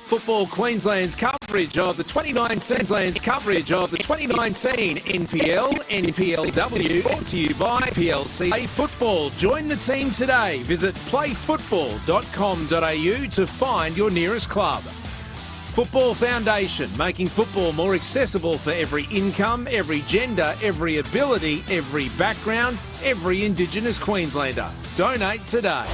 Football Queensland's coverage of the 2019 NPL, NPLW, brought to you by PLC Play Football. Join the team today. Visit playfootball.com.au to find your nearest club. Football Foundation, making football more accessible for every income, every gender, every ability, every background, every Indigenous Queenslander. Donate today.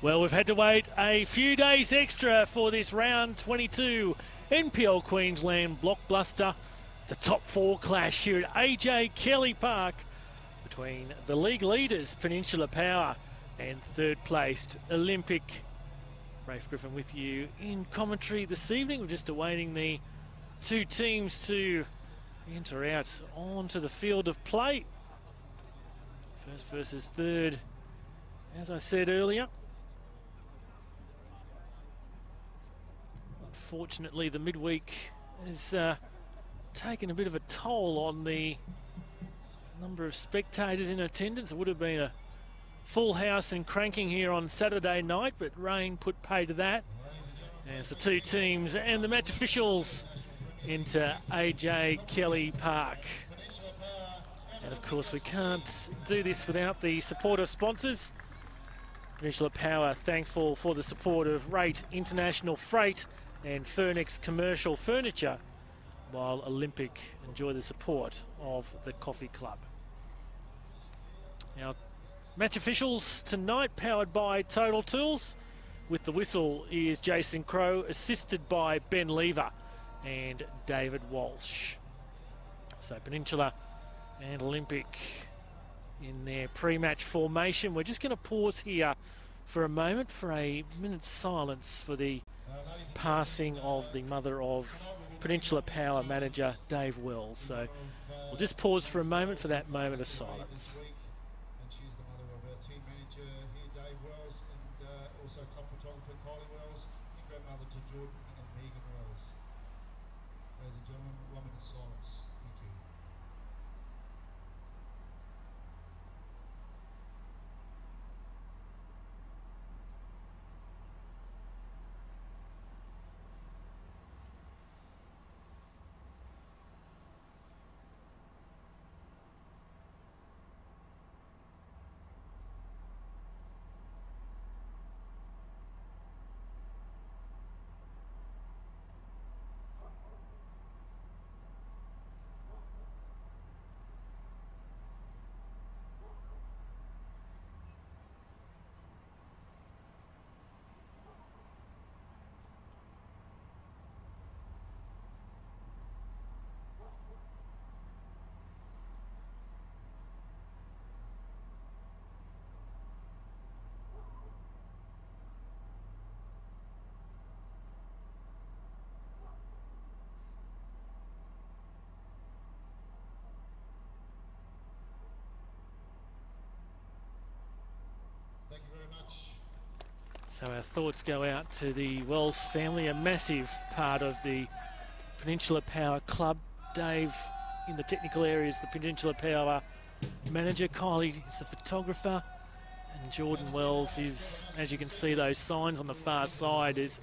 Well, we've had to wait a few days extra for this round 22 NPL Queensland blockbuster. The top four clash here at AJ Kelly Park between the league leaders, Peninsula Power, and third-placed Olympic. Rafe Griffin with you in commentary this evening. We're just awaiting the two teams to enter out onto the field of play. First versus third, as I said earlier. Unfortunately, the midweek has taken a bit of a toll on the number of spectators in attendance. It would have been a full house and cranking here on Saturday night, but rain put pay to that as the two teams and the match officials into AJ Kelly Park. And of course, we can't do this without the support of sponsors. Peninsula Power thankful for the support of Rate International Freight and Furnex Commercial Furniture, while Olympic enjoy the support of the Coffee Club. Now, match officials tonight powered by Total Tools. With the whistle is Jason Crow, assisted by Ben Lever and David Walsh. So Peninsula and Olympic in their pre-match formation. We're just going to pause here for a moment for a minute's silence for the passing of the mother of Peninsula Power manager Dave Wells. So we'll just pause for a moment for that moment of silence. And she's the mother of our team manager here, Dave Wells, and also club photographer Kylie Wells, and grandmother to Jordan and Megan Wells. Ladies and gentlemen, 1 minute silence. Thank you. Thank you very much. So our thoughts go out to the Wells family, a massive part of the Peninsula Power Club. Dave in the technical areas, the Peninsula Power manager. Kylie is the photographer. And Jordan Wells is, as you can see, those signs on the far side, is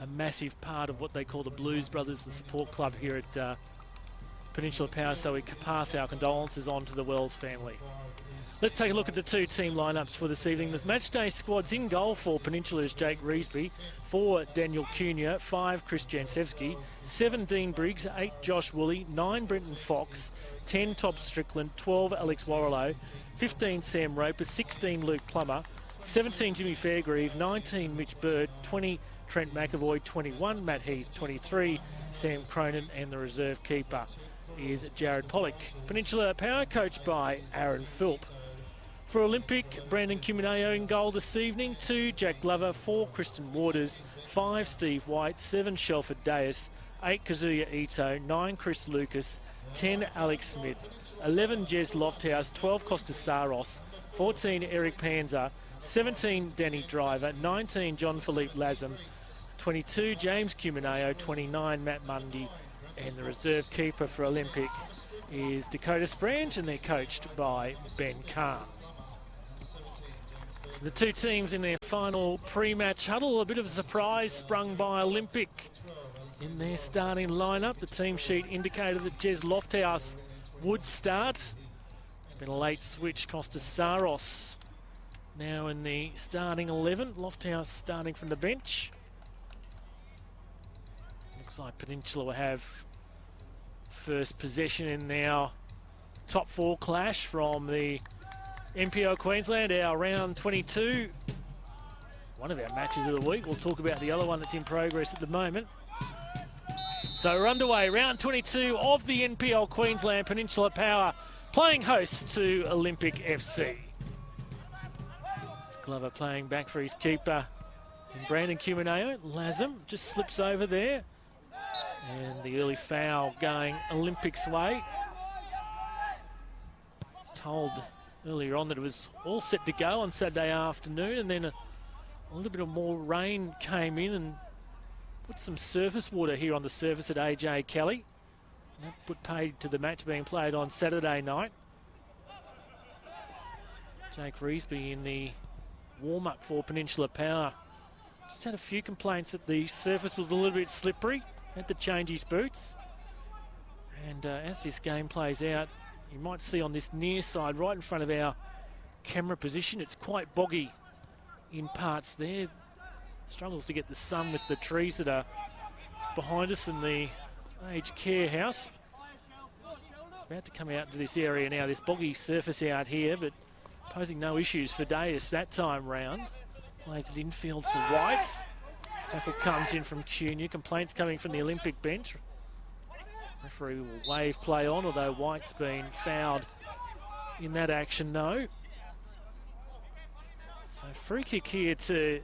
a massive part of what they call the Blues Brothers, the support club here at Peninsula Power, so we can pass our condolences on to the Wells family. Let's take a look at the two team lineups for this evening. The matchday squads in goal for Peninsula is Jake Reesby, 4 Daniel Cunha, 5 Chris Jansevsky, 7 Dean Briggs, 8 Josh Woolley, 9 Brenton Fox, 10 Todd Strickland, 12 Alex Warrilow, 15 Sam Roper, 16 Luke Plummer, 17 Jimmy Fairgrieve, 19 Mitch Bird, 20 Trent McAvoy, 21 Matt Heath, 23 Sam Cronin, and the reserve keeper is Jared Pollock. Peninsula Power coached by Aaron Philp. For Olympic, Brandon Cumineo in goal this evening, 2 Jack Glover, 4 Kristen Waters, 5 Steve White, 7 Shelford Deus, 8 Kazuya Ito, 9 Chris Lucas, 10 Alex Smith, 11 Jez Lofthouse, 12 Costa Saros, 14 Eric Panzer, 17 Danny Driver, 19 John Philippe Lazam, 22 James Cumineo, 29 Matt Mundy, and the reserve keeper for Olympic is Dakota Sprant, and they're coached by Ben Carr. So the two teams in their final pre-match huddle, a bit of a surprise sprung by Olympic in their starting lineup. The team sheet indicated that Jez Lofthouse would start. It's been a late switch. Costa Saros now in the starting 11. Lofthouse starting from the bench. Looks like Peninsula will have first possession in our top 4 clash from the NPL Queensland, our round 22. One of our matches of the week. We'll talk about the other one that's in progress at the moment. So we're underway, round 22 of the NPL Queensland. Peninsula Power playing host to Olympic FC. It's Glover playing back for his keeper in Brandon Cumineo. Lazam just slips over there. And the early foul going Olympic's way. I was told earlier on that it was all set to go on Saturday afternoon, and then a little bit of more rain came in and put some surface water here on the surface at AJ Kelly. And that put paid to the match being played on Saturday night. Jake Reesby in the warm-up for Peninsula Power. Just had a few complaints that the surface was a little bit slippery. Had to change his boots. And as this game plays out, you might see on this near side, right in front of our camera position, it's quite boggy in parts there. Struggles to get the sun with the trees that are behind us in the aged care house. It's about to come out into this area now, this boggy surface out here, but posing no issues for Deus that time round. Plays it infield for White. Tackle comes in from Cunha. Complaints coming from the Olympic bench. Referee will wave play on, although White's been fouled in that action, no. So free kick here to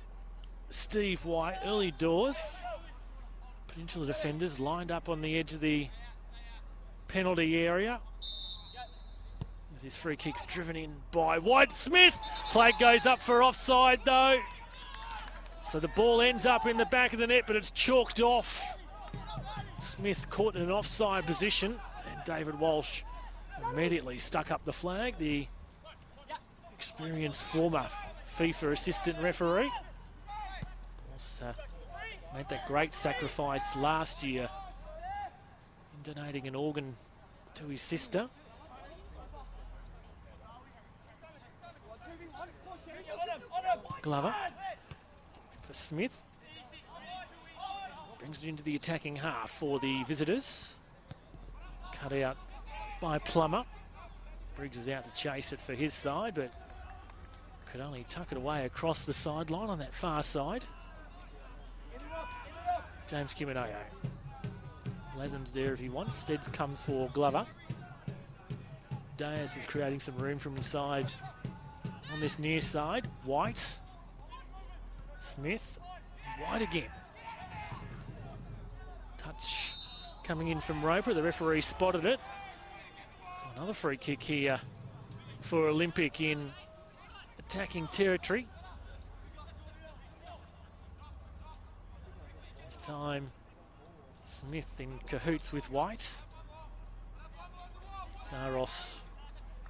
Steve White, early doors. Peninsula defenders lined up on the edge of the penalty area. As this free kick's driven in by White. Smith! Flag goes up for offside though. So the ball ends up in the back of the net, but it's chalked off. Smith caught in an offside position, and David Walsh immediately stuck up the flag, the experienced former FIFA assistant referee. Of course, made that great sacrifice last year in donating an organ to his sister. Glover for Smith. Brings it into the attacking half for the visitors. Cut out by Plummer. Briggs is out to chase it for his side, but could only tuck it away across the sideline on that far side. James Cumineo. Lazam's there if he wants. Steads comes for Glover. Deus is creating some room from inside on this near side. White. Smith. White again. Touch coming in from Roper. The referee spotted it. So another free kick here for Olympic in attacking territory. This time Smith in cahoots with White. Saros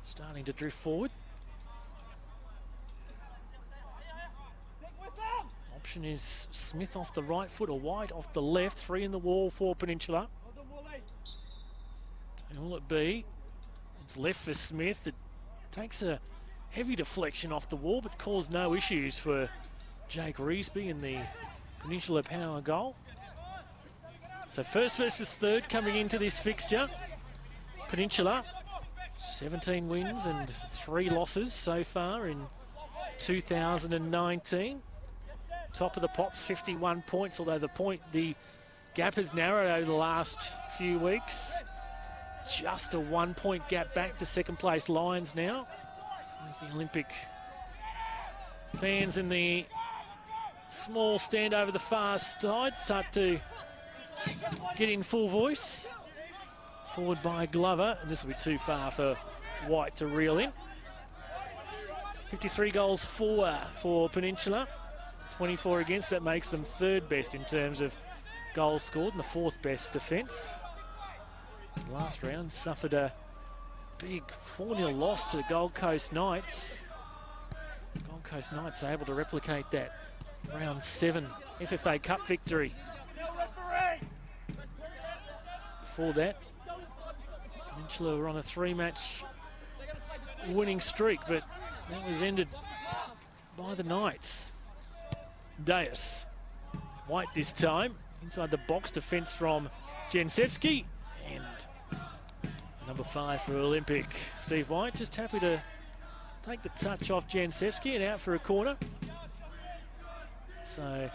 starting to drift forward. Option is Smith off the right foot or White off the left. 3 in the wall for Peninsula. And will it be? It's left for Smith. It takes a heavy deflection off the wall, but caused no issues for Jake Reesby in the Peninsula power goal. So first versus third coming into this fixture. Peninsula, 17 wins and 3 losses so far in 2019. Top of the Pops, 51 points, although the gap has narrowed over the last few weeks. Just a 1 point gap back to second place Lions now. There's the Olympic fans in the small stand over the far side start to get in full voice. Forward by Glover, and this will be too far for White to reel in. 53 goals for Peninsula, 24 against. That makes them third best in terms of goals scored and the fourth best defence. Last round suffered a big 4-0 loss to the Gold Coast Knights. Gold Coast Knights are able to replicate that round 7 FFA Cup victory. Before that, Peninsula were on a 3-match winning streak, but that was ended by the Knights. Deus. White this time. Inside the box, defence from Jensevsky. And number 5 for Olympic, Steve White, just happy to take the touch off Jensevsky and out for a corner. So,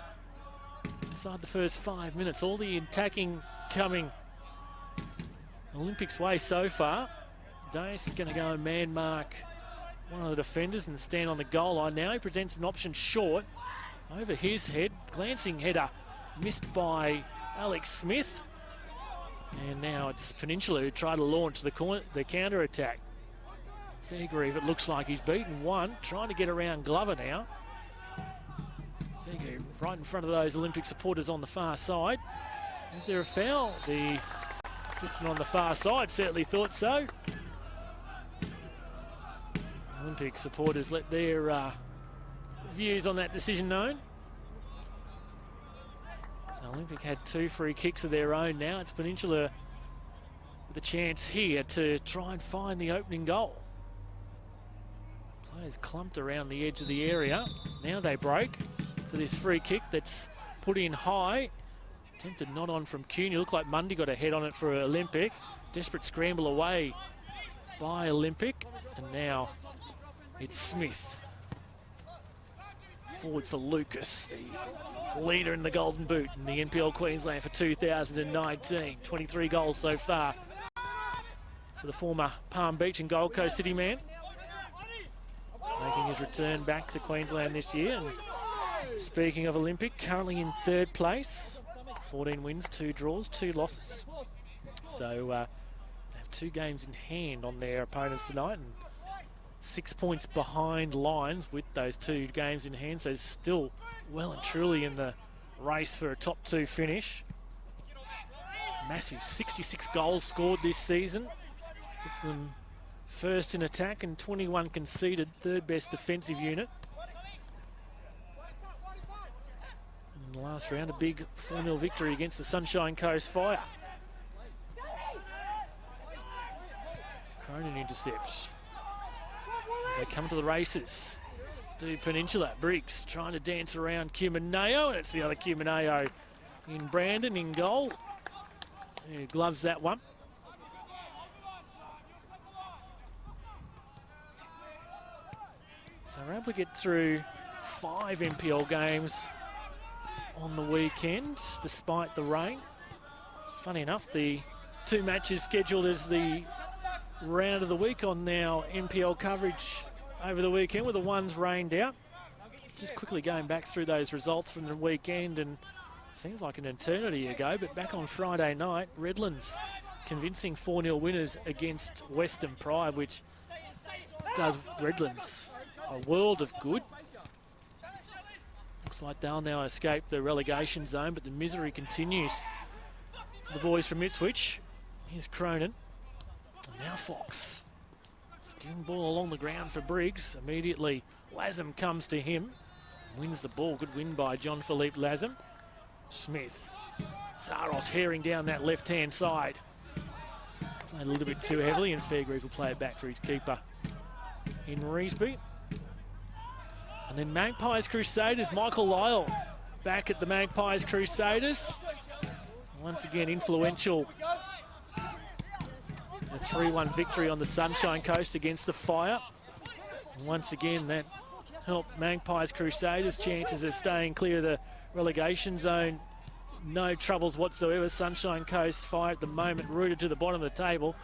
inside the first 5 minutes, all the attacking coming Olympics way so far. Deus is going to go and man mark one of the defenders and stand on the goal line. Now he presents an option short over his head. Glancing header missed by Alex Smith. And now it's Peninsula who try to launch the counter-attack. Fairgrieve, it looks like he's beaten one. Trying to get around Glover now. Fairgrieve right in front of those Olympic supporters on the far side. Is there a foul? The assistant on the far side certainly thought so. Olympic supporters let their views on that decision known. So Olympic had 2 free kicks of their own now. It's Peninsula with a chance here to try and find the opening goal. Players clumped around the edge of the area. Now they break for this free kick that's put in high. Attempted not on from Cunha. Looked like Mundy got a head on it for Olympic. Desperate scramble away by Olympic. And now it's Smith. Forward for Lucas, the leader in the Golden Boot in the NPL Queensland for 2019. 23 goals so far for the former Palm Beach and Gold Coast City man. Making his return back to Queensland this year. And speaking of Olympic, currently in third place. 14 wins, 2 draws, 2 losses. So they have 2 games in hand on their opponents tonight. And 6 points behind Lions with those 2 games in hand, so still well and truly in the race for a top 2 finish. Massive 66 goals scored this season. Puts them first in attack and 21 conceded, third best defensive unit. And in the last round, a big 4-0 victory against the Sunshine Coast Fire. Cronin intercepts. As they come to the races, do Peninsula. Briggs trying to dance around Cumaneo, and it's the other Cumaneo in Brandon in goal. He gloves that one. So we're able to get through 5 NPL games on the weekend, despite the rain. Funny enough, the 2 matches scheduled as the round of the week on now NPL coverage over the weekend with the ones rained out. Just quickly going back through those results from the weekend, and it seems like an eternity ago, but back on Friday night, Redlands convincing 4-0 winners against Western Pride, which does Redlands a world of good. Looks like they'll now escape the relegation zone, but the misery continues for the boys from Ipswich. Here's Cronin. And now Fox. Stealing ball along the ground for Briggs. Immediately, Lasem comes to him. wins the ball. Good win by John Philippe Lazem. Smith. Saros herring down that left-hand side. Played a little bit too heavily, and Fairgrieve will play it back for his keeper in Reesby. And then Magpies Crusaders, Michael Lyle back at the Magpies Crusaders. Once again influential. A 3-1 victory on the Sunshine Coast against the Fire. And once again that helped Magpies Crusaders' chances of staying clear of the relegation zone. No troubles whatsoever. Sunshine Coast Fire at the moment rooted to the bottom of the table.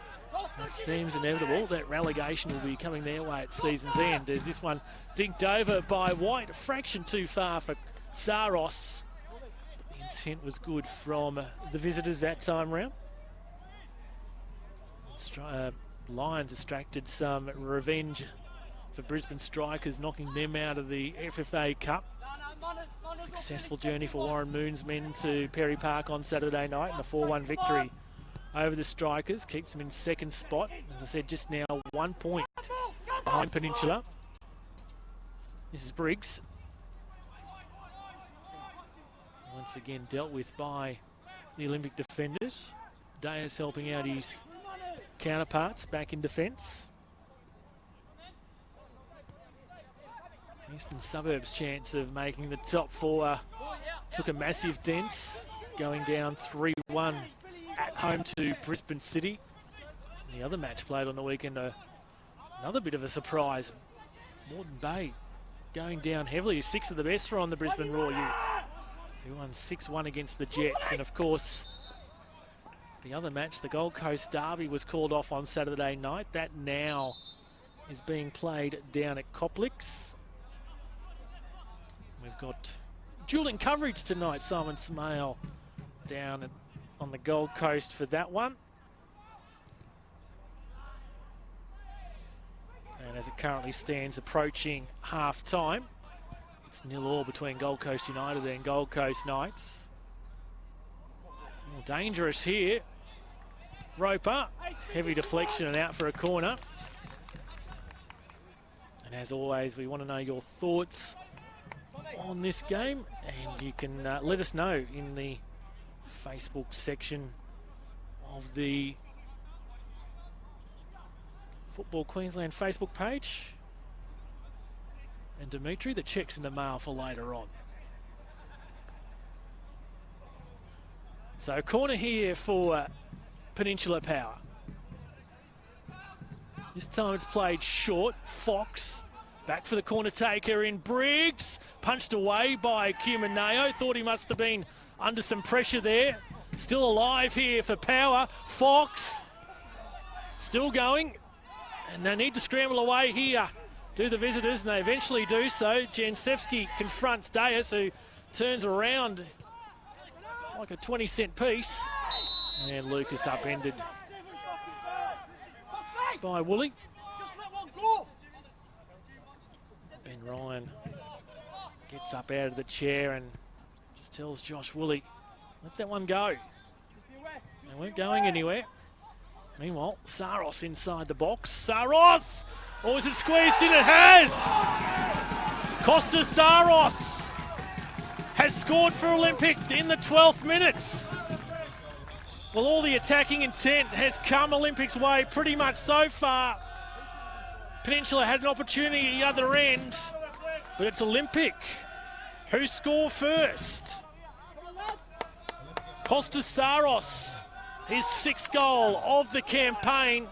It seems inevitable that relegation will be coming their way at season's end, as this one dinked over by White, a fraction too far for Saros. The intent was good from the visitors that time round. Lions extracted some revenge for Brisbane Strikers, knocking them out of the FFA Cup. Successful journey for Warren Moon's men to Perry Park on Saturday night, and a 4-1 victory over the Strikers keeps them in second spot. As I said just now, 1 point behind Peninsula. This is Briggs. Once again dealt with by the Olympic defenders. Deus helping out his counterparts back in defence. Eastern Suburbs' chance of making the top four took a massive dent, going down 3-1 at home to Brisbane City. And the other match played on the weekend, another bit of a surprise. Moreton Bay going down heavily. 6 of the best for on the Brisbane Raw Youth, who won 6-1 against the Jets. And of course, the other match, the Gold Coast Derby, was called off on Saturday night. That now is being played down at Coplix. We've got dueling coverage tonight. Simon Smale down on the Gold Coast for that one. And as it currently stands, approaching half-time, it's 0-0 between Gold Coast United and Gold Coast Knights. Dangerous here. Roper, heavy deflection and out for a corner. And as always, we want to know your thoughts on this game, and you can let us know in the Facebook section of the Football Queensland Facebook page. And Dimitri, the check's in the mail for later on. So corner here for Peninsula Power. This time it's played short. Fox back for the corner taker in Briggs. Punched away by Cumaneo. Thought he must have been under some pressure there. Still alive here for Power. Fox still going. And they need to scramble away here, do the visitors, and they eventually do so. Jansevsky confronts Deus, who turns around like a 20-cent piece. And Lucas upended by Woolley. Ben Ryan gets up out of the chair and just tells Josh Woolley, let that one go. They weren't going anywhere. Meanwhile, Saros inside the box. Saros! Or is it squeezed in? It has! Costa Saros has scored for Olympic in the 12th minutes. Well, all the attacking intent has come Olympic's way pretty much so far. Peninsula had an opportunity at the other end, but it's Olympic who score first. Costa Saros, his 6th goal of the campaign,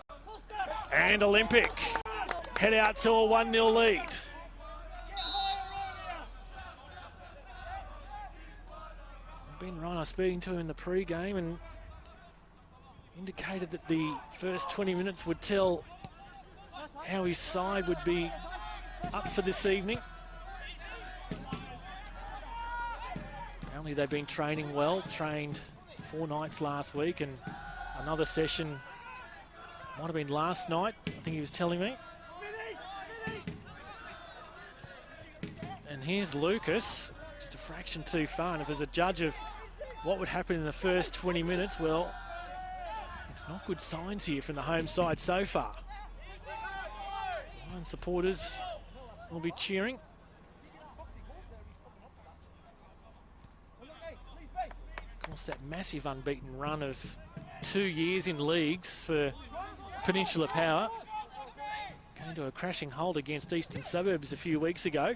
and Olympic head out to a 1-0 lead. Ben Ryan, I was speaking to in the pre-game and indicated that the first 20 minutes would tell how his side would be up for this evening. Apparently they've been training well, trained 4 nights last week, and another session might have been last night, I think he was telling me. And here's Lucas, just a fraction too far, and if there's a judge of what would happen in the first 20 minutes, well, it's not good signs here from the home side so far. Lions supporters will be cheering. Of course, that massive unbeaten run of 2 years in leagues for Peninsula Power came to a crashing halt against Eastern Suburbs a few weeks ago.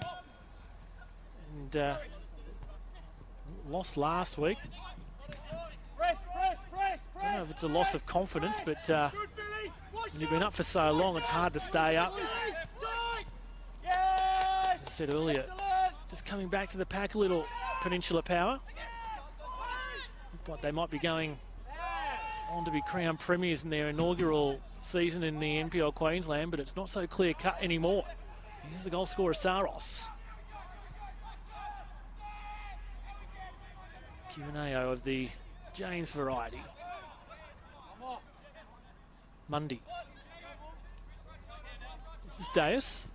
And lost last week. Don't know if it's a loss of confidence, but when you've been up for so long, it's hard to stay up. As I said earlier, just coming back to the pack a little, Peninsula Power. Looked like they might be going on to be crowned premiers in their inaugural season in the NPL Queensland, but it's not so clear-cut anymore. Here's the goal scorer, Saros. Q&A of the James variety. Mundy. This is Deus.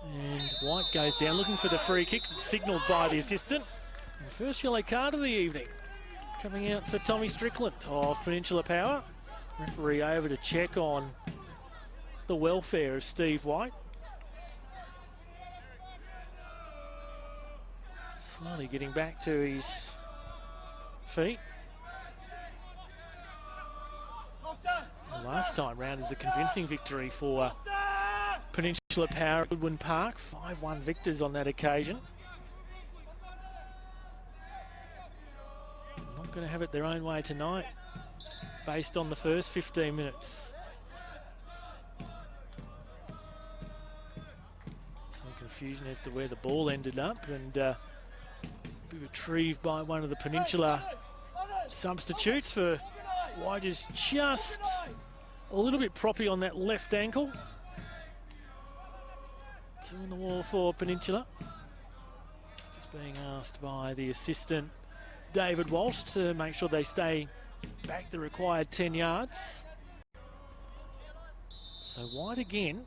And White goes down looking for the free kick. It's signalled by the assistant. And first yellow card of the evening. Coming out for Tommy Strickland of Peninsula Power. Referee over to check on the welfare of Steve White. Slowly getting back to his feet. Last time round is a convincing victory for Peninsula Power at Goodwin Park. 5-1 victors on that occasion. Not going to have it their own way tonight, based on the first 15 minutes. Some confusion as to where the ball ended up, and be retrieved by one of the Peninsula substitutes. For White is just a little bit proppy on that left ankle. 2 in the wall for Peninsula. Just being asked by the assistant, David Walsh, to make sure they stay back the required 10 yards. So White again.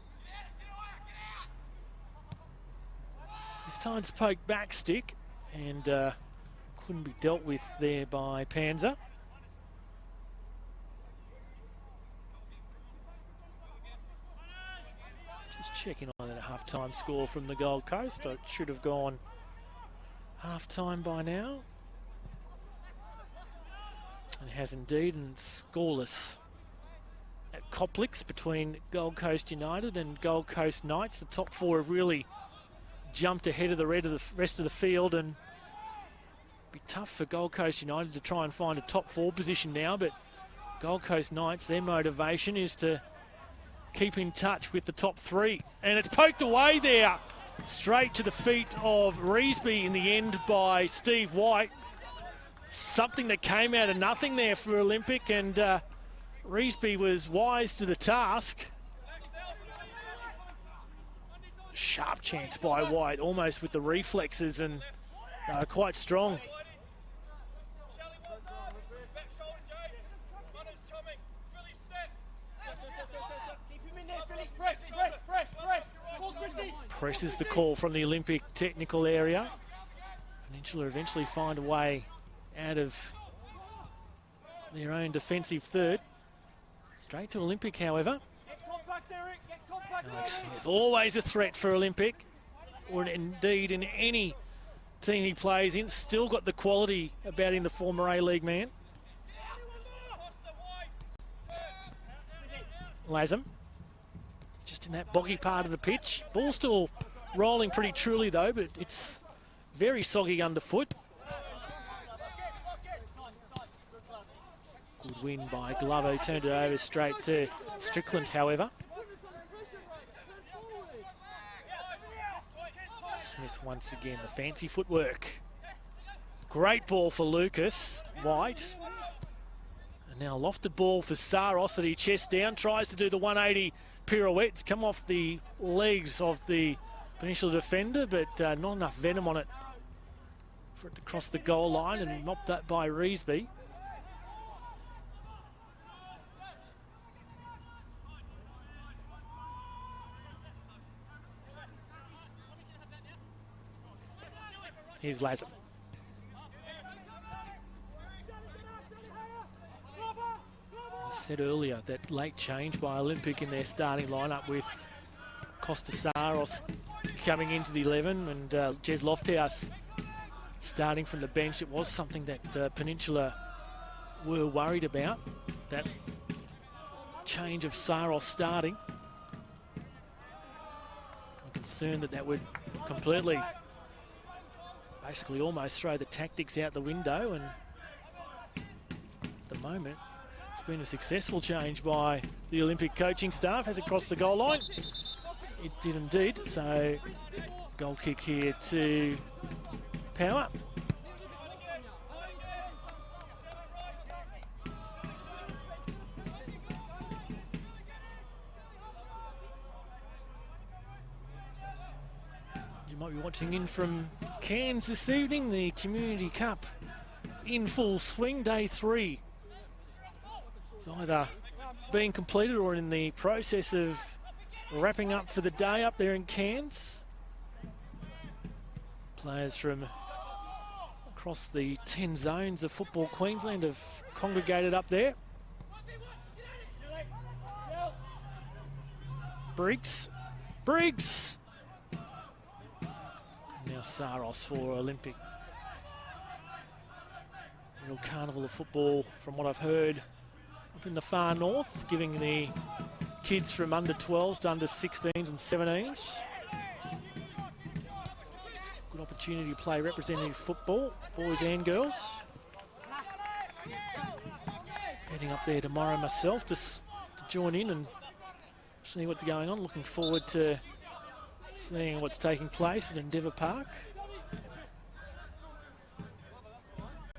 This time it's poked back stick and couldn't be dealt with there by Panzer. Just checking on that half-time score from the Gold Coast. It should have gone half-time by now. And it has indeed, and scoreless at Coplix between Gold Coast United and Gold Coast Knights. The top 4 have really jumped ahead of the rest of the field, and be tough for Gold Coast United to try and find a top 4 position now, but Gold Coast Knights, their motivation is to keep in touch with the top 3. And it's poked away there, straight to the feet of Reesby in the end by Steve White. Something that came out of nothing there for Olympic, and Reesby was wise to the task. Sharp chance by White, almost with the reflexes, and quite strong. Press is the call from the Olympic technical area. Peninsula eventually find a way out of their own defensive third. Straight to Olympic, however. Alex Smith, always a threat for Olympic, or indeed in any team he plays in. Still got the quality about him, the former A-League man. Lazem, just in that boggy part of the pitch. Ball still rolling pretty truly though, but it's very soggy underfoot. Good win by Glover, who turned it over straight to Strickland, however. Smith once again, the fancy footwork. Great ball for Lucas White. And now lofted ball for Saros that he chests down, tries to do the 180 pirouettes, come off the legs of the Peninsula defender, but not enough venom on it for it to cross the goal line, and mopped up by Reesby. Here's Lazem. As I said earlier, that late change by Olympic in their starting lineup, with Costa Saros coming into the 11 and Jez Lofthouse starting from the bench. It was something that Peninsula were worried about, that change of Saros starting. I'm concerned that would completely, basically almost throw the tactics out the window, and at the moment it's been a successful change by the Olympic coaching staff. Has it crossed the goal line? It did indeed, so goal kick here to Power. You might be watching in from Cairns this evening, the Community Cup in full swing, day 3. It's either being completed or in the process of wrapping up for the day up there in Cairns. Players from across the 10 zones of Football Queensland have congregated up there. Briggs. Now Saros for Olympic. Real carnival of football, from what I've heard, up in the far north, giving the kids from under 12s to under 16s and 17s good opportunity to play representative football, boys and girls. Heading up there tomorrow myself to join in and see what's going on. Looking forward to seeing what's taking place at Endeavour Park.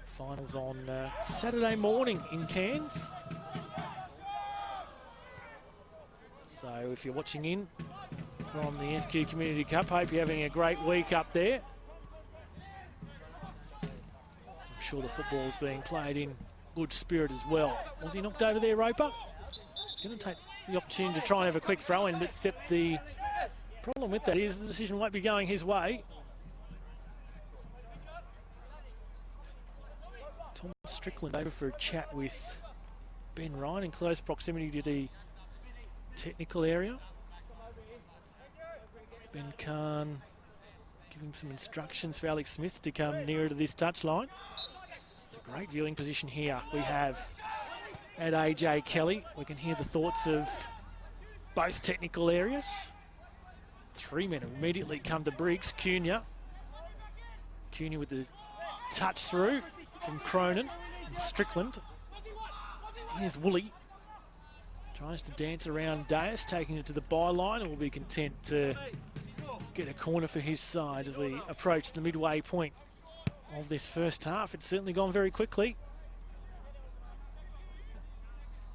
Finals on Saturday morning in Cairns. So if you're watching in from the FQ Community Cup, hope you're having a great week up there. I'm sure the football's being played in good spirit as well. Was he knocked over there, Roper? He's going to take the opportunity to try and have a quick throw in, but except the problem with that is the decision won't be going his way. Tom Strickland over for a chat with Ben Ryan in close proximity to the technical area. Ben Kahn giving some instructions for Alex Smith to come nearer to this touchline. It's a great viewing position here we have at AJ Kelly. We can hear the thoughts of both technical areas. 3 men immediately come to Briggs. Cunha with the touch through from Cronin and Strickland. Here's Woolley. Tries to dance around Deus, taking it to the byline, and will be content to get a corner for his side as we approach the midway point of this first half. It's certainly gone very quickly.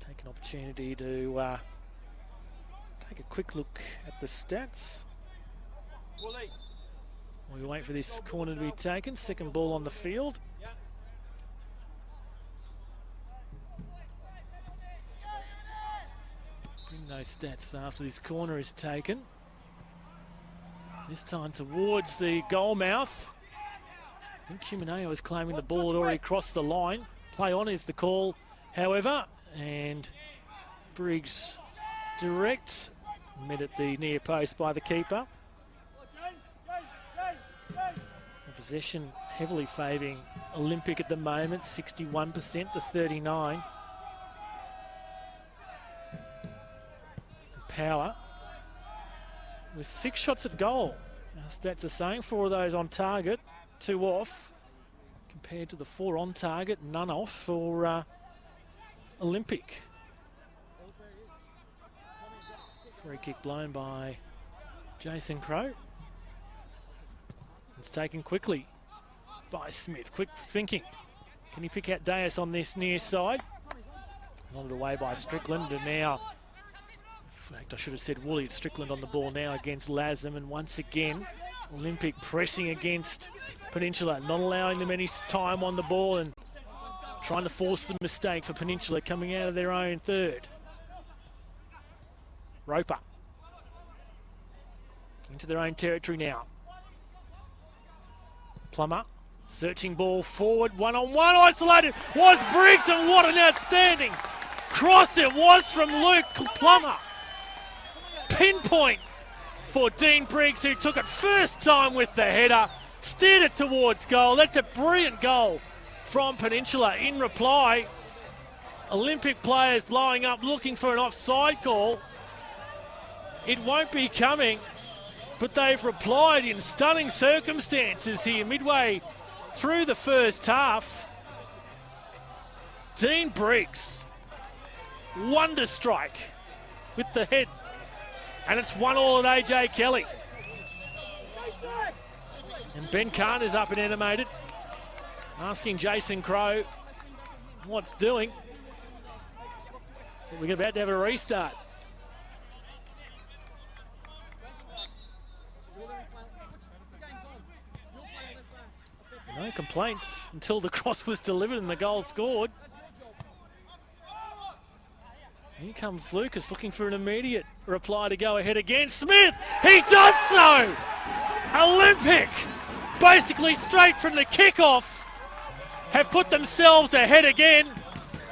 Take an opportunity to take a quick look at the stats. We wait for this corner to be taken. Second ball on the field. Bring those stats after this corner is taken. This time towards the goal mouth. I think Humaneo is claiming the ball had already crossed the line. Play on is the call, however, and Briggs direct. Met at the near post by the keeper. The possession heavily favouring Olympic at the moment, 61% to 39%. Power with 6 shots at goal. Our stats are saying 4 of those on target, 2 off, compared to the 4 on target, none off for Olympic. Free kick blown by Jason Crowe. It's taken quickly by Smith. Quick thinking. Can he pick out Deus on this near side? Nodded away by Strickland, and now, in fact, I should have said Woolley. It's Strickland on the ball now against Lasm, and once again, Olympic pressing against Peninsula, not allowing them any time on the ball and trying to force the mistake for Peninsula coming out of their own third. Roper into their own territory now. Plummer searching ball forward, one-on-one, isolated was Briggs, and what an outstanding cross it was from Luke Plummer. Pinpoint for Dean Briggs, who took it first time with the header, Steered it towards goal. That's a brilliant goal from Peninsula. In reply, Olympic players blowing up looking for an offside call. It won't be coming, but they've replied in stunning circumstances here midway through the first half. Dean Briggs, wonder strike with the head, and it's 1-1 at AJ Kelly. And Ben Kahn is up and animated, asking Jason Crowe what's doing. We're about to have a restart. No complaints until the cross was delivered and the goal scored. Here comes Lucas looking for an immediate reply to go ahead again. Smith, he does so! Olympic, basically straight from the kickoff, have put themselves ahead again.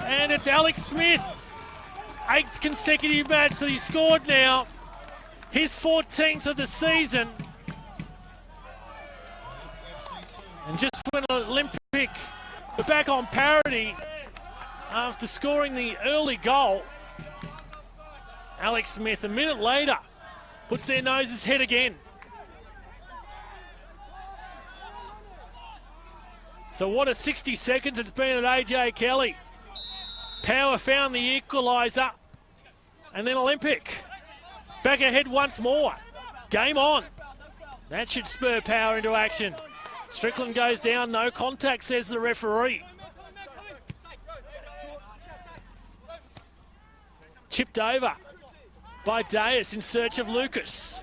And it's Alex Smith, 8th consecutive match that he scored now. His 14th of the season. And just when Olympic were back on parity after scoring the early goal, Alex Smith, a minute later, puts their noses ahead again. So what a 60 seconds it's been at AJ Kelly. Power found the equaliser. And then Olympic back ahead once more. Game on. That should spur Power into action. Strickland goes down, no contact, says the referee. Chipped over by Deus in search of Lucas.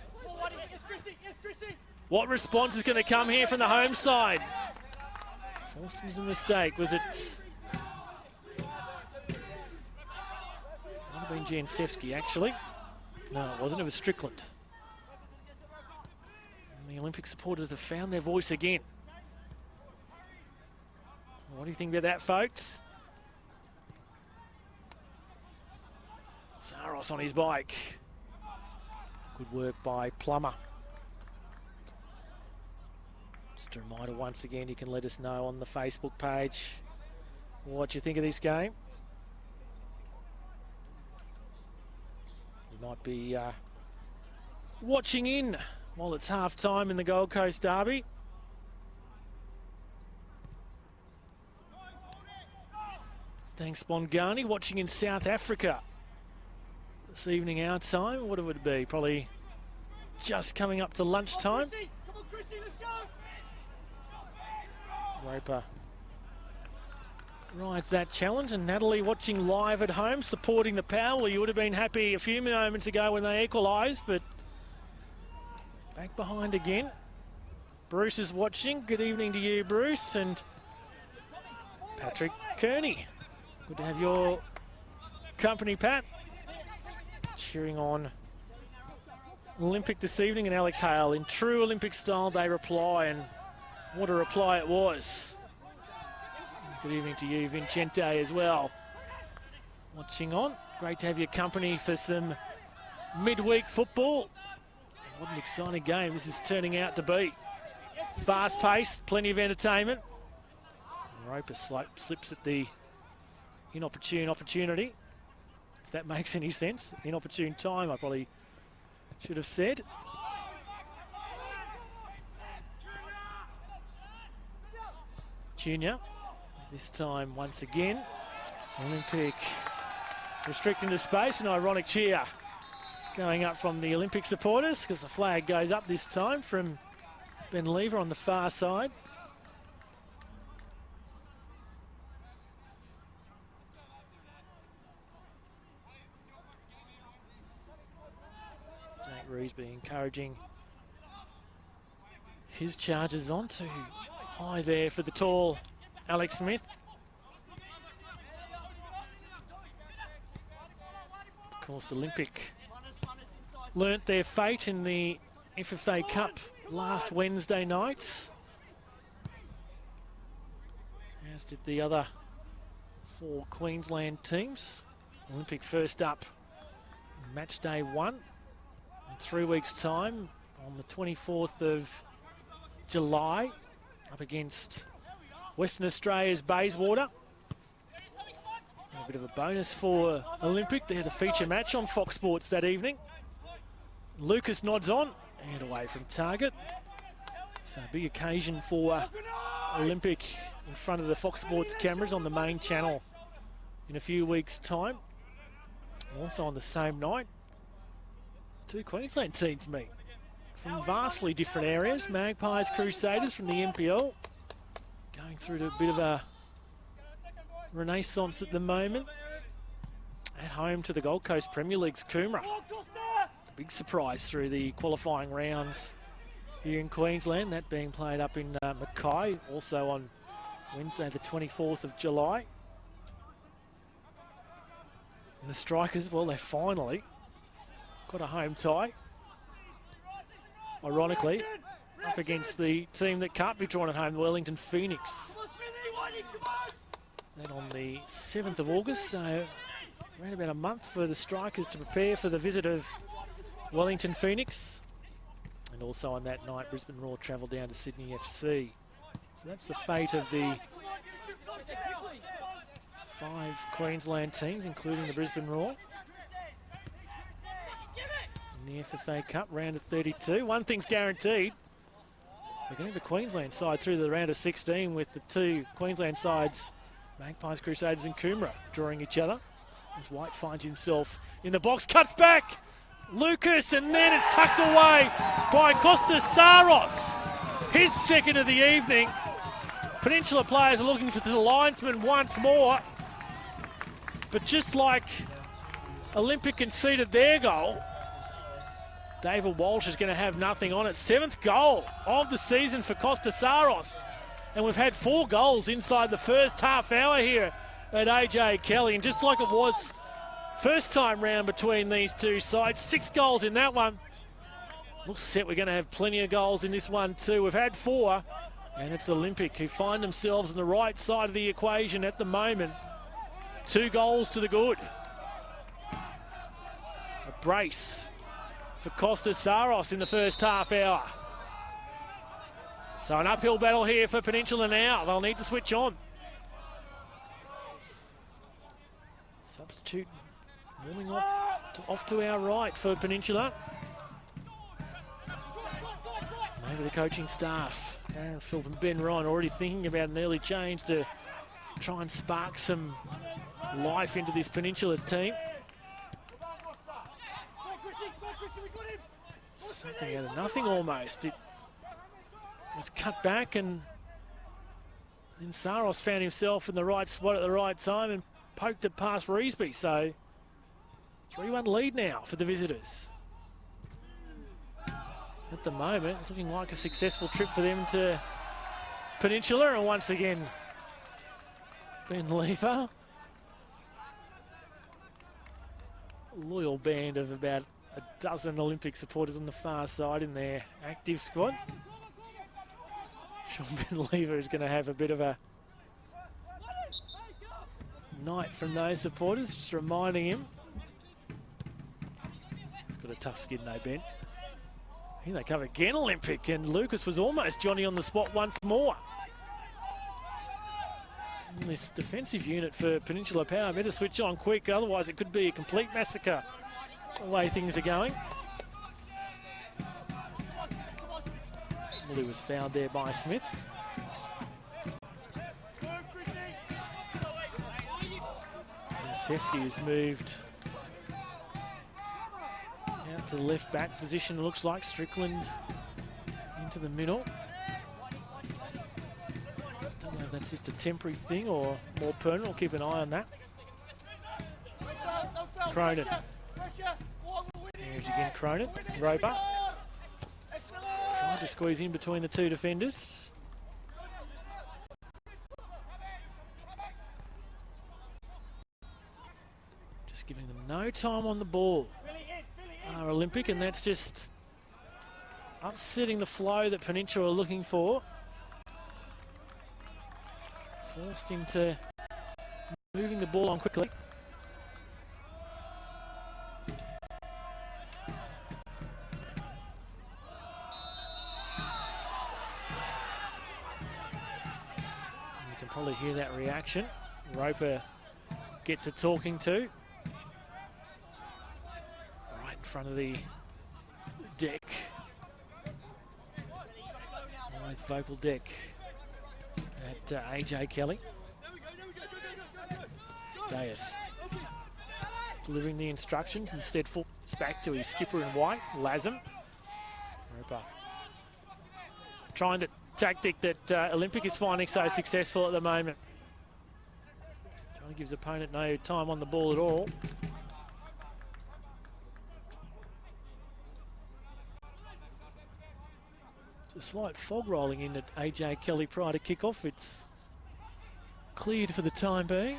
What response is going to come here from the home side? Forced was a mistake, was it? Might have been Jansevsky, actually. No, it wasn't, it was Strickland. And the Olympic supporters have found their voice again. What do you think about that, folks? Saros on his bike. Good work by Plummer. Just a reminder once again, you can let us know on the Facebook page what you think of this game. You might be watching in while it's half time in the Gold Coast Derby. Thanks, Bongani. Watching in South Africa this evening, our time. What would it be? Probably just coming up to lunchtime. Roper rides that challenge, and Natalie watching live at home, supporting the Power. Well, you would have been happy a few moments ago when they equalised, but back behind again. Bruce is watching. Good evening to you, Bruce, and Patrick Kearney. Good to have your company, Pat. Cheering on Olympic this evening, and Alex Hale. In true Olympic style, they reply, and what a reply it was. Good evening to you, Vincente, as well. Watching on. Great to have your company for some midweek football. What an exciting game this is turning out to be. Fast-paced, plenty of entertainment. Roper slips at the inopportune opportunity, if that makes any sense. Inopportune time, I probably should have said. Junior, this time once again. Olympic restricting the space, an ironic cheer going up from the Olympic supporters because the flag goes up this time from Ben Lever on the far side. Reesby encouraging his charges on too high there for the tall Alex Smith. Of course, Olympic learnt their fate in the FFA Cup last Wednesday night, as did the other 4 Queensland teams. Olympic first up, match day 1. In 3 weeks' time, on the 24th of July, up against Western Australia's Bayswater. A bit of a bonus for Olympic. They're the feature match on Fox Sports that evening. Lucas nods on and away from target. So a big occasion for Olympic in front of the Fox Sports cameras on the main channel in a few weeks' time. Also on the same night, two Queensland teams meet from vastly different areas. Magpies Crusaders from the NPL going through to a bit of a renaissance at the moment. At home to the Gold Coast Premier League's Coomera. Big surprise through the qualifying rounds here in Queensland, that being played up in Mackay, also on Wednesday the 24th of July. And the Strikers, well, they finally got a home tie. Ironically, up against the team that can't be drawn at home, the Wellington Phoenix. That on the 7th of August, so around about a month for the Strikers to prepare for the visit of Wellington Phoenix. And also on that night, Brisbane Roar travel down to Sydney FC. So that's the fate of the 5 Queensland teams, including the Brisbane Roar. In the FFA Cup, round of 32. One thing's guaranteed. We're going to have a Queensland side through the round of 16 with the two Queensland sides, Magpies Crusaders and Coomera, drawing each other. As White finds himself in the box, cuts back! Lucas, and then it's tucked away by Costas Saros. His second of the evening. Peninsula players are looking for the linesman once more. But just like Olympic conceded their goal, David Walsh is going to have nothing on it. 7th goal of the season for Costas Saros. And we've had 4 goals inside the first half hour here at AJ Kelly. And just like it was first time round between these two sides, 6 goals in that one. Looks set we're going to have plenty of goals in this one too. We've had 4, and it's Olympic who find themselves on the right side of the equation at the moment. 2 goals to the good. A brace for Costas Saros in the first half hour. So an uphill battle here for Peninsula now. They'll need to switch on. Substitute warming off to our right for Peninsula. Maybe the coaching staff, Aaron Philp and Ben Ryan, already thinking about an early change to try and spark some life into this Peninsula team. Something out of nothing almost. It was cut back, and then Saros found himself in the right spot at the right time and poked it past Reesby. So 3-1 lead now for the visitors. At the moment, it's looking like a successful trip for them to Peninsula, and once again, Ben Lever. A loyal band of about a dozen Olympic supporters on the far side in their active squad. Sean Ben Lever is going to have a bit of a night from those supporters, just reminding him. He's got a tough skin though, Ben. Here they come again, Olympic, and Lucas was almost Johnny on the spot once more. And this defensive unit for Peninsula Power better switch on quick, otherwise it could be a complete massacre the way things are going. He was fouled there by Smith. Josefsky has moved out to the left back position. It looks like Strickland into the middle. Don't know if that's just a temporary thing or more permanent. We'll keep an eye on that. Cronin. Here's again Cronin. Roper. Trying to squeeze in between the two defenders. Just giving them no time on the ball. Our Olympic, and that's just upsetting the flow that Peninsula are looking for. Forced into moving the ball on quickly. probably hear that reaction. Roper gets a talking to. Right in front of the deck. Nice vocal deck at AJ Kelly. Deus delivering the instructions, instead flips back to his skipper in white, Lazem. Roper trying the tactic that Olympic is finding so successful at the moment. Trying to give his opponent no time on the ball at all. A slight fog rolling in at AJ Kelly prior to kick-off. It's cleared for the time being.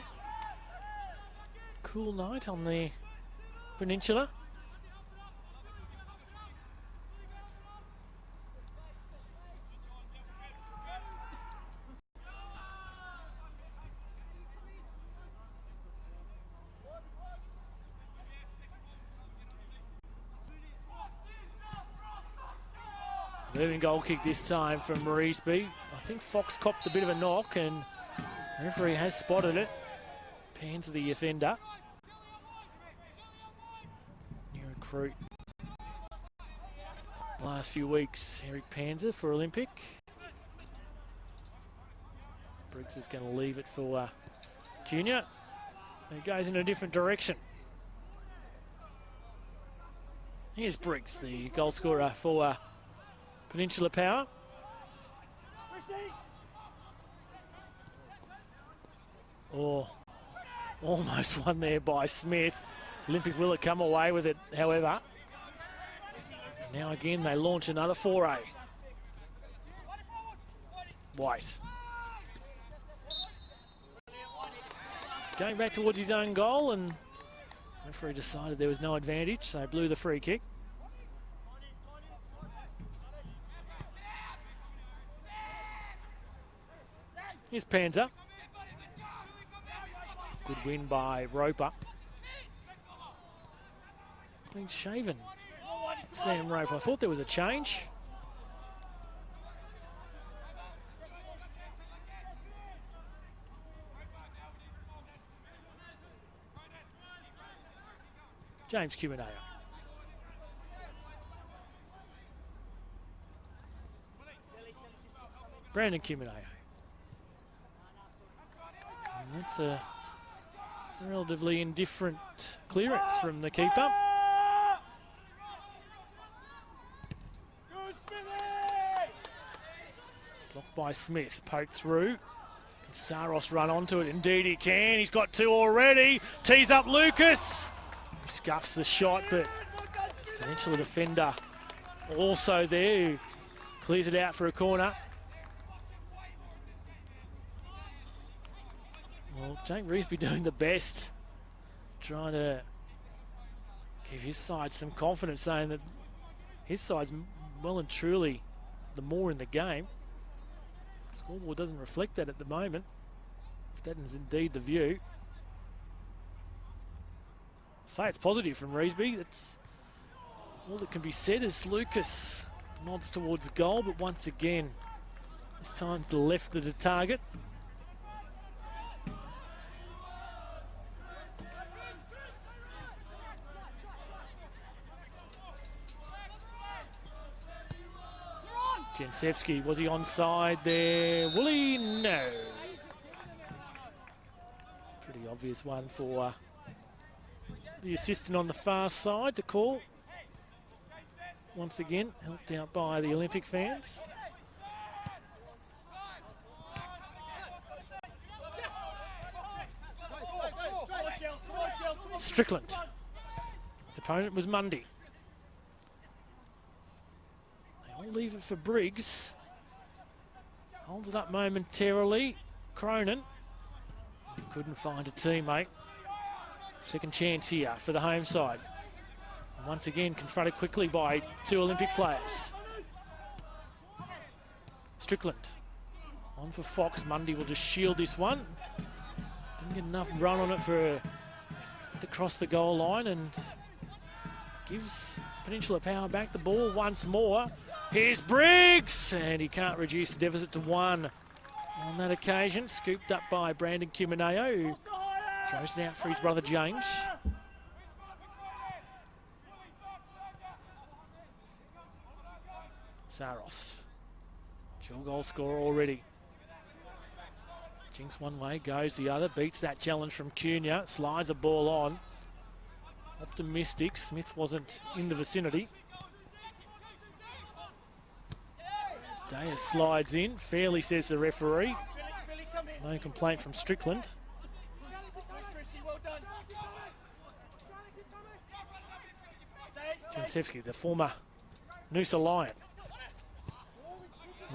Cool night on the Peninsula. Moving goal kick this time from Reesby. I think Fox copped a bit of a knock and the referee has spotted it. Pans the offender. New recruit. Last few weeks, Eric Panzer for Olympic. Briggs is going to leave it for Junior. He goes in a different direction. Here's Briggs, the goal scorer for Peninsula Power. Oh, almost won there by Smith. Olympic will it come away with it, however. Now again they launch another foray. White. Going back towards his own goal, and the referee decided there was no advantage, so blew the free kick. Here's Panzer. Good win by Roper. Clean shaven, Sam Roper. I thought there was a change. James Cumineo. Brandon Cumineo. And that's a relatively indifferent clearance from the keeper. Blocked by Smith, poked through. Can Saros run onto it? Indeed he can. He's got two already. Tees up Lucas. He scuffs the shot, but Peninsula defender also there who clears it out for a corner. Well, Jake Reesby doing the best, trying to give his side some confidence, saying that his side's well and truly the more in the game. The scoreboard doesn't reflect that at the moment, if that is indeed the view. I'll say it's positive from Reesby. That's all that can be said as Lucas nods towards goal, but once again, this time to the left of the target. Jensevsky, was he onside there? Wooly, no. Pretty obvious one for the assistant on the far side to call. Once again, helped out by the Olympic fans. Strickland. His opponent was Mundy. I'll leave it for Briggs. Holds it up momentarily. Cronin couldn't find a teammate. Second chance here for the home side. Once again confronted quickly by two Olympic players. Strickland on for Fox. Mundy will just shield this one. Didn't get enough run on it for to cross the goal line, and gives Peninsula Power back the ball once more. Here's Briggs, and he can't reduce the deficit to one. on that occasion. Scooped up by Brandon Cumineo, who throws it out for his brother James. Saros, dual goal scorer already. Jinks one way, goes the other, beats that challenge from Cunha, slides a ball on. Optimistic, Smith wasn't in the vicinity. Daya slides in, fairly, says the referee. No complaint from Strickland. Jensevski, the former Noosa Lion.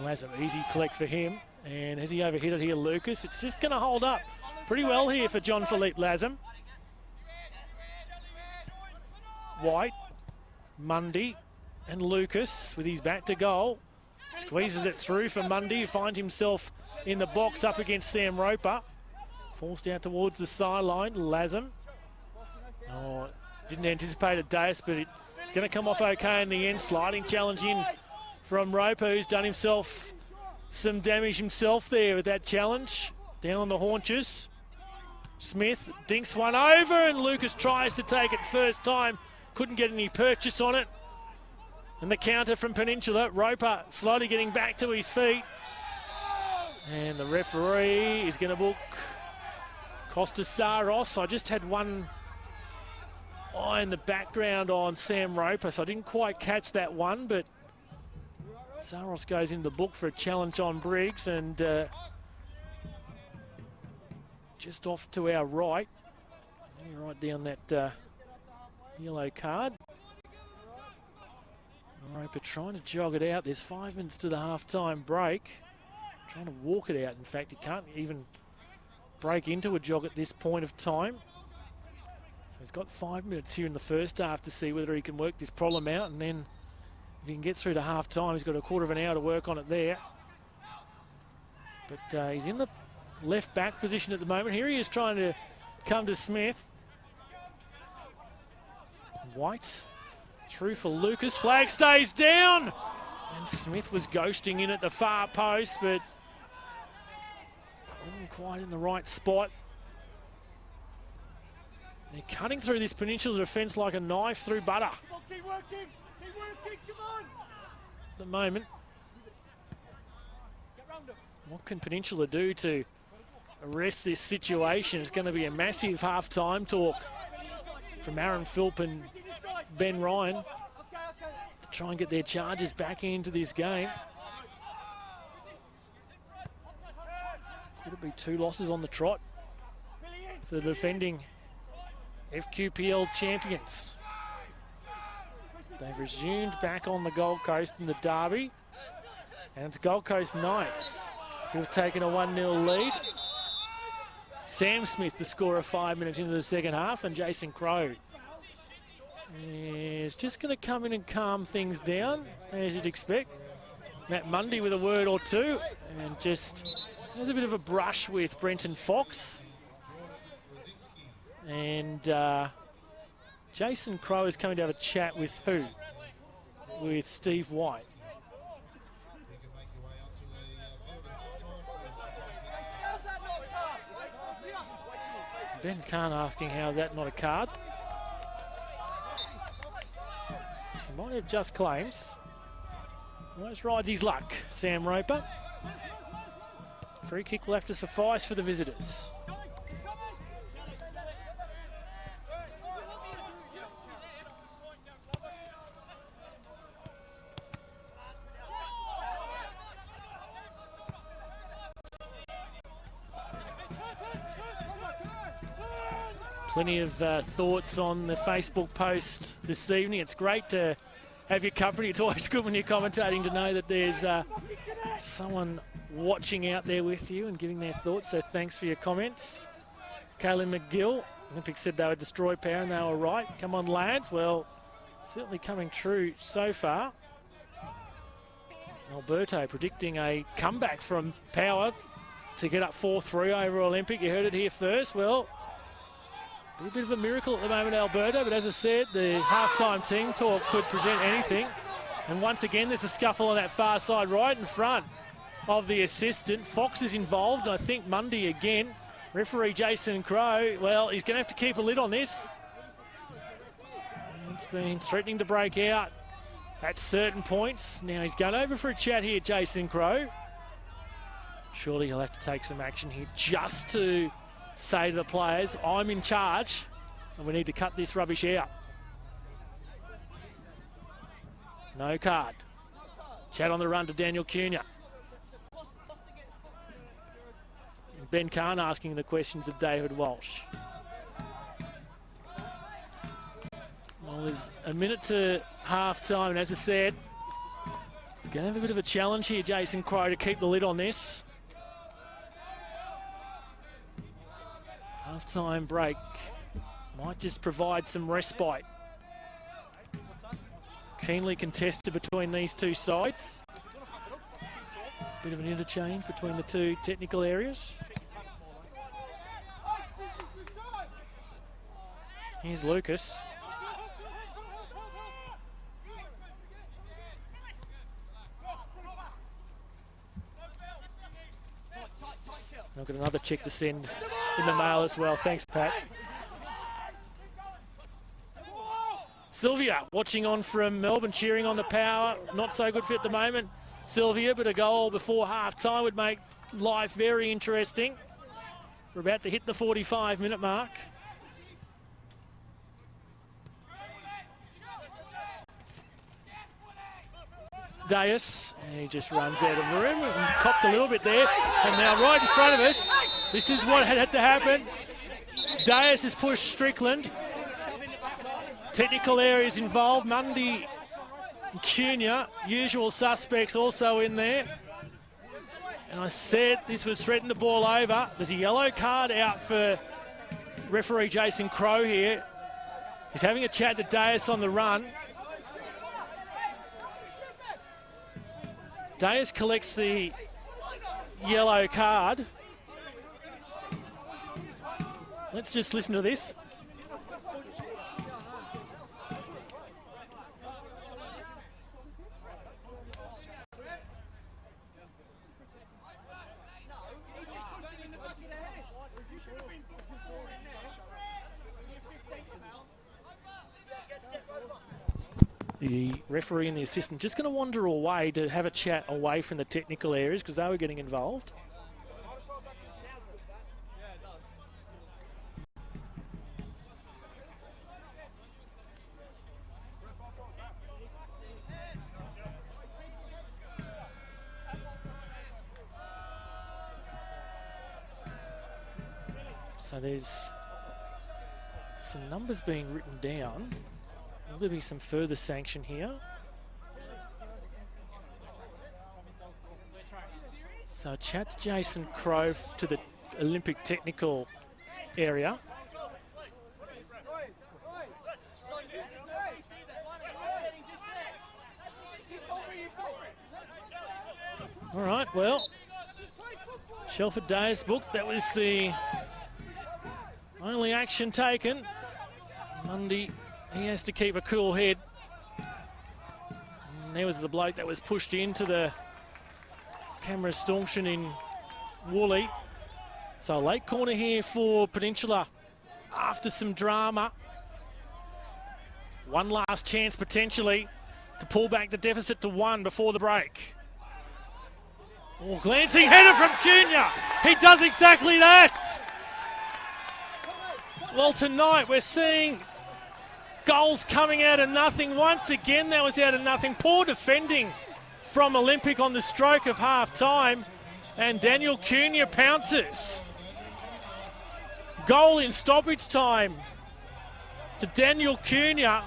Lazem, easy collect for him. And has he overhit it here, Lucas? It's just going to hold up pretty well here for John Philippe Lazem. White, Mundy, and Lucas with his back to goal. Squeezes it through for Mundy, who finds himself in the box up against Sam Roper. Forced out towards the sideline, Lazem. Oh, didn't anticipate a Deus, but it's going to come off okay in the end. Sliding challenge in from Roper, who's done himself some damage himself there with that challenge. Down on the haunches. Smith dinks one over, and Lucas tries to take it first time. Couldn't get any purchase on it. And the counter from Peninsula. Roper slowly getting back to his feet. And the referee is going to book Costa Saros. I just had one eye in the background on Sam Roper, so I didn't quite catch that one, but Saros goes in the book for a challenge on Briggs, and just off to our right, right down that yellow card. Roper trying to jog it out. There's 5 minutes to the half-time break. Trying to walk it out. In fact, he can't even break into a jog at this point of time. So he's got 5 minutes here in the first half to see whether he can work this problem out, and then if he can get through to half-time, he's got a quarter of an hour to work on it there. But he's in the left-back position at the moment. Here he is trying to come to Smith. White through for Lucas. Flag stays down. And Smith was ghosting in at the far post, but wasn't quite in the right spot. They're cutting through this Peninsula defence like a knife through butter. Keep working, come on. At the moment. What can Peninsula do to arrest this situation? It's going to be a massive half-time talk from Aaron Philp and Ben Ryan to try and get their charges back into this game. Could it be 2 losses on the trot for the defending FQPL champions? They've resumed back on the Gold Coast in the derby, and it's Gold Coast Knights who have taken a 1-0 lead. Sam Smith, the scorer 5 minutes into the second half, and Jason Crowe is just going to come in and calm things down, as you'd expect. Matt Mundy with a word or two, and just has a bit of a brush with Brenton Fox. And Jason Crowe is coming to have a chat with who? With Steve White. So Ben Kahn asking how is that not a card? He might have just claims. Almost rides his luck, Sam Roper. Free kick will have to suffice for the visitors. Plenty of thoughts on the Facebook post this evening. It's great to have your company. It's always good when you're commentating to know that there's someone watching out there with you and giving their thoughts, so thanks for your comments. Kaylin McGill, Olympics said they would destroy power and they were right. Come on, lads. Well, certainly coming true so far. Alberto predicting a comeback from power to get up 4-3 over Olympic. You heard it here first. Well, a bit of a miracle at the moment, Alberto, but as I said, the half-time team talk could present anything. And once again, there's a scuffle on that far side right in front of the assistant. Fox is involved, I think Mundy again. Referee Jason Crow, well, he's going to have to keep a lid on this. It's been threatening to break out at certain points. Now he's going over for a chat here, Jason Crow. Surely he'll have to take some action here just to say to the players, I'm in charge and we need to cut this rubbish out. No card. Chat on the run to Daniel Cunha. Ben Kahn asking the questions of David Walsh. Well, there's a minute to half-time, and as I said, he's going to have a bit of a challenge here, Jason Crow, to keep the lid on this. Half-time break might just provide some respite. Keenly contested between these two sides. Bit of an interchange between the two technical areas. Here's Lucas. I've got another check to send in the mail as well. Thanks, Pat. Sylvia watching on from Melbourne, cheering on the Power. Not so good fit at the moment, Sylvia, but a goal before half-time would make life very interesting. We're about to hit the 45-minute mark. Deus, and he just runs out of the room and copped a little bit there. And now right in front of us, this is what had to happen. Deus has pushed Strickland. Technical areas involved, Mundy and Cunha, usual suspects also in there. And I said this was threatening the ball over. There's a yellow card out for referee Jason Crow here. He's having a chat to Deus on the run. Deus collects the yellow card. Let's just listen to this. The referee and the assistant just going to wander away to have a chat away from the technical areas because they were getting involved. So there's some numbers being written down. Will there be some further sanction here? So chat to Jason Crow to the Olympic technical area. All right, well, Shelford Deus book, that was the only action taken. Mundy, he has to keep a cool head. And there was the bloke that was pushed into the camera stanchion in Woolley. So late corner here for Peninsula after some drama. One last chance potentially to pull back the deficit to 1 before the break. Oh, glancing header from Cunha. He does exactly that. Well, tonight we're seeing goals coming out of nothing. Once again, that was out of nothing. Poor defending from Olympic on the stroke of half-time. And Daniel Cunha pounces. Goal in stoppage time to Daniel Cunha.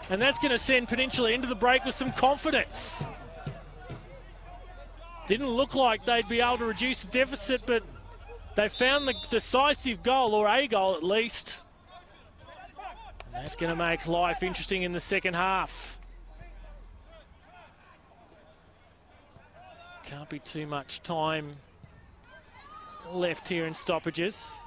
And that's going to send Peninsula into the break with some confidence. Didn't look like they'd be able to reduce the deficit, but they found the decisive goal, or a goal at least. And that's going to make life interesting in the second half. Can't be too much time left here in stoppages.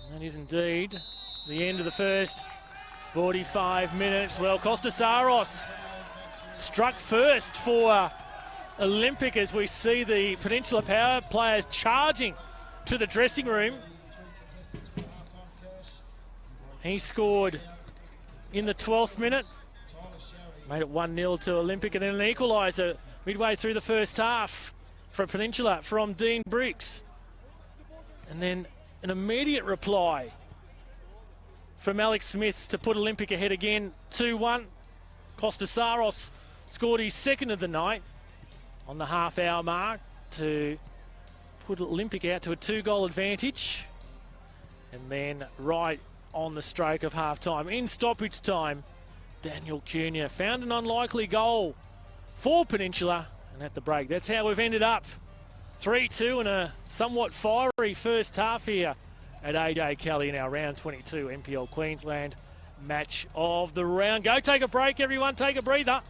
And that is indeed the end of the first 45 minutes. Well, Kostasaros struck first for Olympic as we see the Peninsula Power players charging to the dressing room. He scored in the 12th minute. Made it 1-0 to Olympic, and then an equaliser midway through the first half for Peninsula from Dean Briggs. And then an immediate reply from Alex Smith to put Olympic ahead again, 2-1. Kostasaros scored his second of the night on the half-hour mark to put Olympic out to a 2-goal advantage. And then right on the stroke of half-time, in stoppage time, Daniel Cunha found an unlikely goal for Peninsula, and at the break, that's how we've ended up. 3-2 in a somewhat fiery first half here at AJ Kelly in our round 22 NPL Queensland match of the round. Go take a break, everyone, take a breather.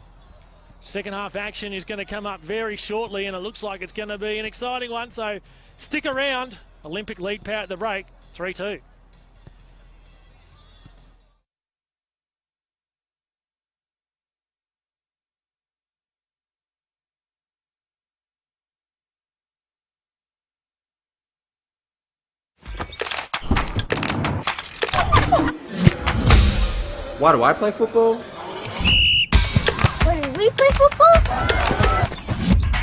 Second half action is going to come up very shortly, and it looks like it's going to be an exciting one, so stick around. Olympic lead power at the break, 3-2. Why do I play football? Why do we play football?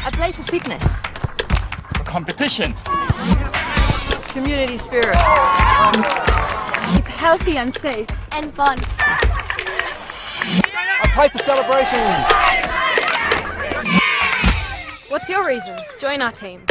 I play for fitness. For competition. Community spirit. It's healthy and safe. And fun. I play for celebration. What's your reason? Join our team.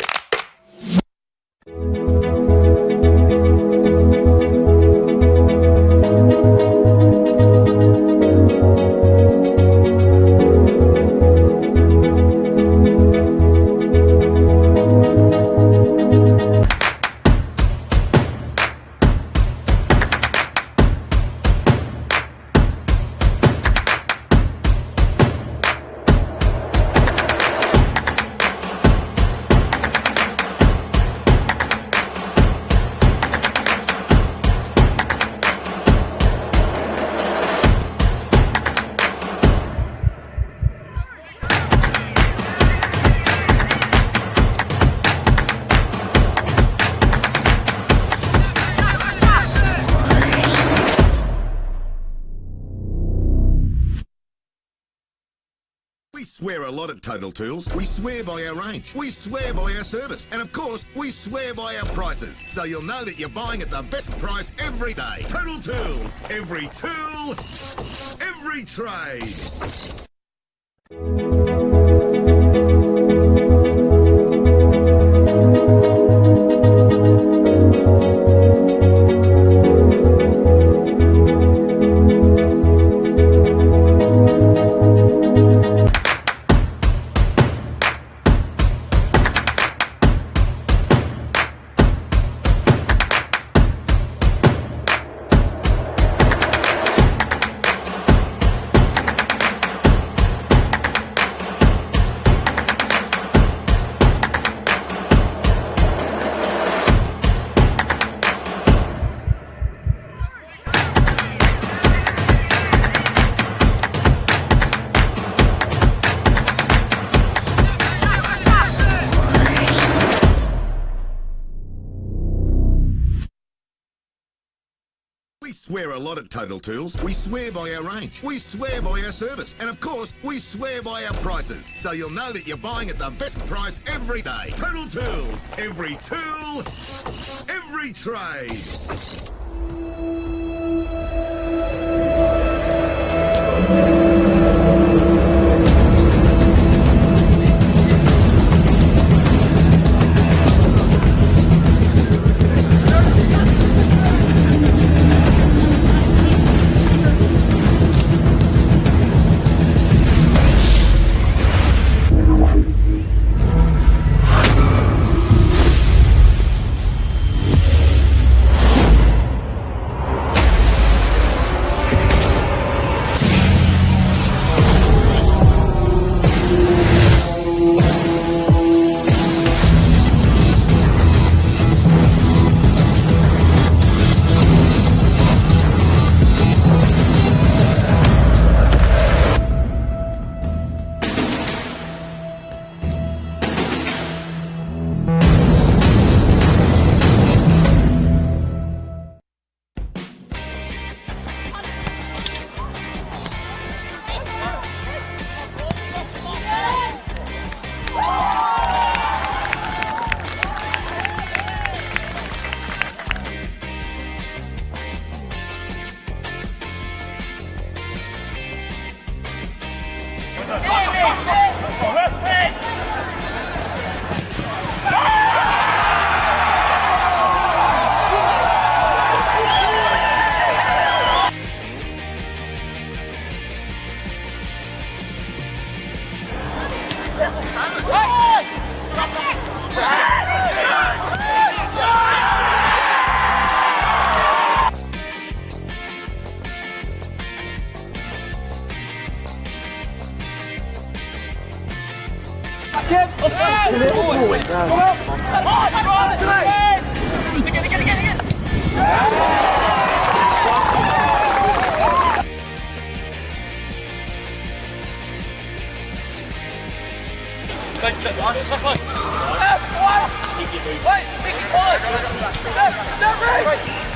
We swear a lot at Total Tools. We swear by our range. We swear by our service. And of course, we swear by our prices. So you'll know that you're buying at the best price every day. Total Tools. Every tool, every trade. We swear a lot at Total Tools. We swear by our range. We swear by our service. And of course, we swear by our prices. So you'll know that you're buying at the best price every day. Total Tools. Every tool, every trade.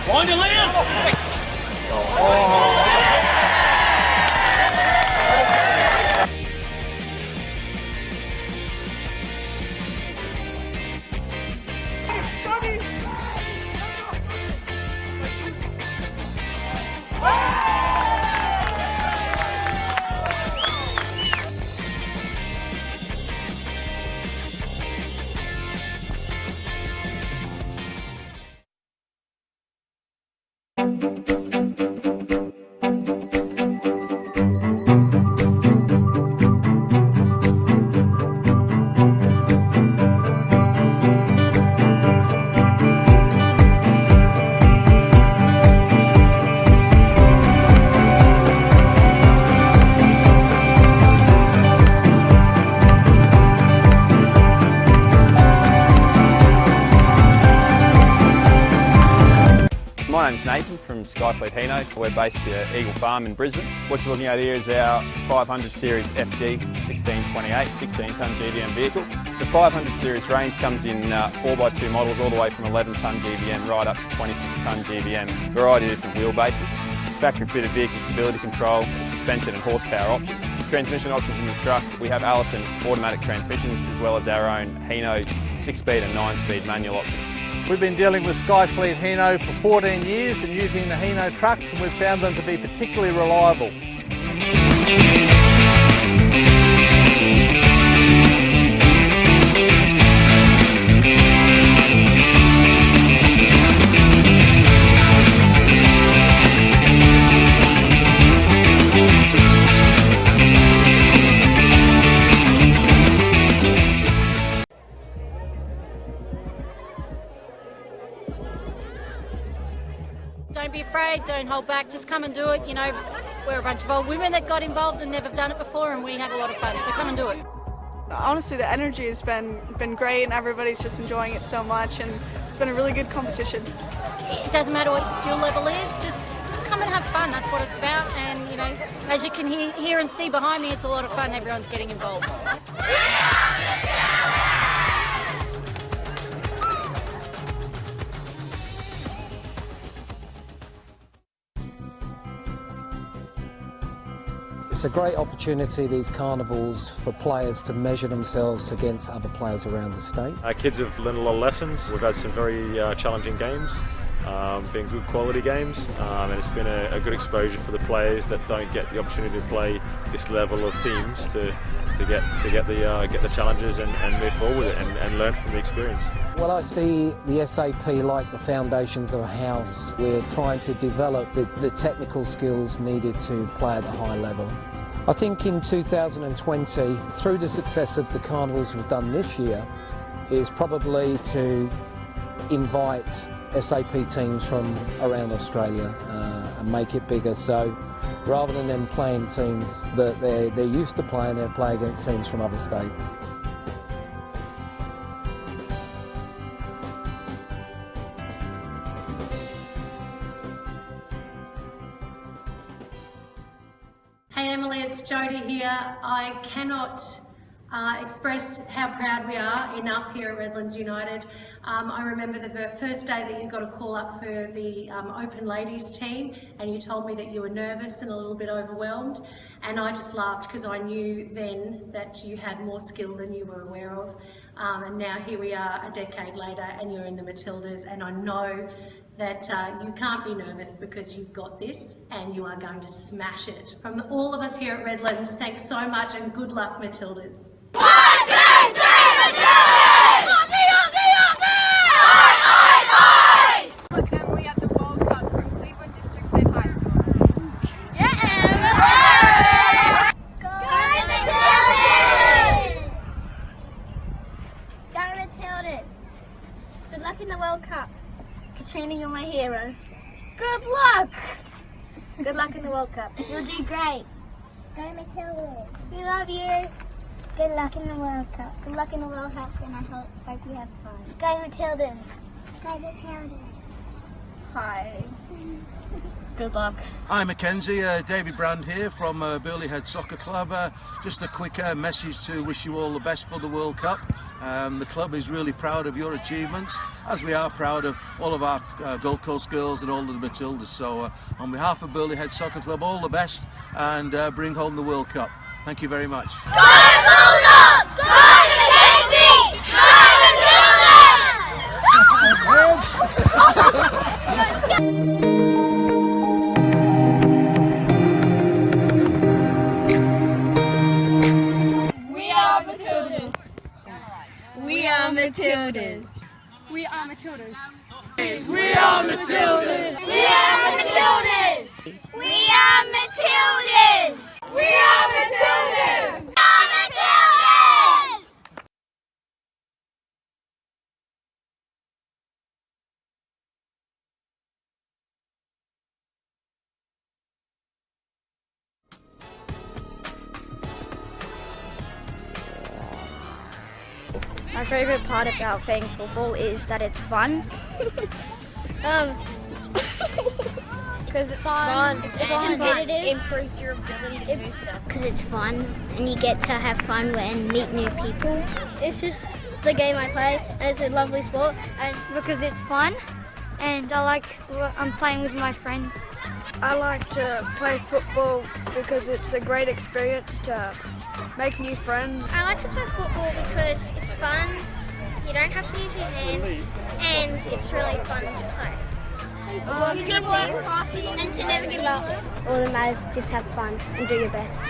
Find your land! My name's Nathan from Skyfleet Hino. We're based at Eagle Farm in Brisbane. What you're looking at here is our 500 series FG 1628 16-tonne GVM vehicle. The 500 series range comes in 4x2 models all the way from 11-tonne GVM right up to 26-tonne GVM. Variety of different wheelbases. Factory fitted vehicle stability control, suspension and horsepower options. Transmission options in the truck, we have Allison automatic transmissions as well as our own Hino 6-speed and 9-speed manual option. We've been dealing with Skyfleet Hino for 14 years and using the Hino trucks, and we've found them to be particularly reliable. Don't be afraid, don't hold back, just come and do it. You know, we're a bunch of old women that got involved and never done it before, and we have a lot of fun, so come and do it. Honestly, the energy has been great and everybody's just enjoying it so much, and it's been a really good competition. It doesn't matter what your skill level is, just come and have fun, that's what it's about. And you know, as you can hear and see behind me, it's a lot of fun, everyone's getting involved. It's a great opportunity, these carnivals, for players to measure themselves against other players around the state. Our kids have learned a lot of lessons. We've had some very challenging games, been good quality games, and it's been a good exposure for the players that don't get the opportunity to play this level of teams to get the challenges and move forward with it and learn from the experience. Well, I see the SAP like the foundations of a house. We're trying to develop the technical skills needed to play at the high level. I think in 2020, through the success of the carnivals we've done this year, is probably to invite SAP teams from around Australia and make it bigger. So rather than them playing teams that they're used to playing, they'll play against teams from other states. Hey Emily, it's Jodie here. I cannot express how proud we are enough here at Redlands United. I remember the first day that you got a call up for the Open Ladies team, and you told me that you were nervous and a little bit overwhelmed, and I just laughed because I knew then that you had more skill than you were aware of. And now here we are a decade later and you're in the Matildas, and I know that you can't be nervous because you've got this and you are going to smash it. From all of us here at Redlands, thanks so much and good luck, Matildas. 1, 2, 3, Matildas! Look, Emily at the World Cup from Cleveland District State High School. Yeah, Emily! Go Matildas! Go Matildas! Good luck in the World Cup. Katrina, you're my hero. Good luck! Good luck in the World Cup. You'll do great. Go Matildas. We love you. Good luck in the World Cup. Good luck in the World Cup, and I hope you have fun. Go Matildas. Go Matildas. Hi. Good luck. Hi Mackenzie, David Brand here from Burley Head Soccer Club. Just a quick message to wish you all the best for the World Cup. The club is really proud of your achievements, as we are proud of all of our Gold Coast girls and all of the Matildas. So on behalf of Burley Head Soccer Club, all the best and bring home the World Cup. Thank you very much. Go Bulldogs! Go Mackenzie! Go We are Matildas. We are Matildas. We are Matildas. We are Matildas. We are Matildas. We are Matildas. We are Matildas. We are Matildas. My favourite part about playing football is that it's fun. Because it's fun. It's competitive. Improves your ability to do stuff. Because it's fun and you get to have fun and meet new people. It's just the game I play and it's a lovely sport and because it's fun and I'm playing with my friends. I like to play football because it's a great experience to make new friends. I like to play football because it's fun, you don't have to use your hands and it's really fun to play. Teamwork, passing, and to never give up. All that matters, just have fun and do your best.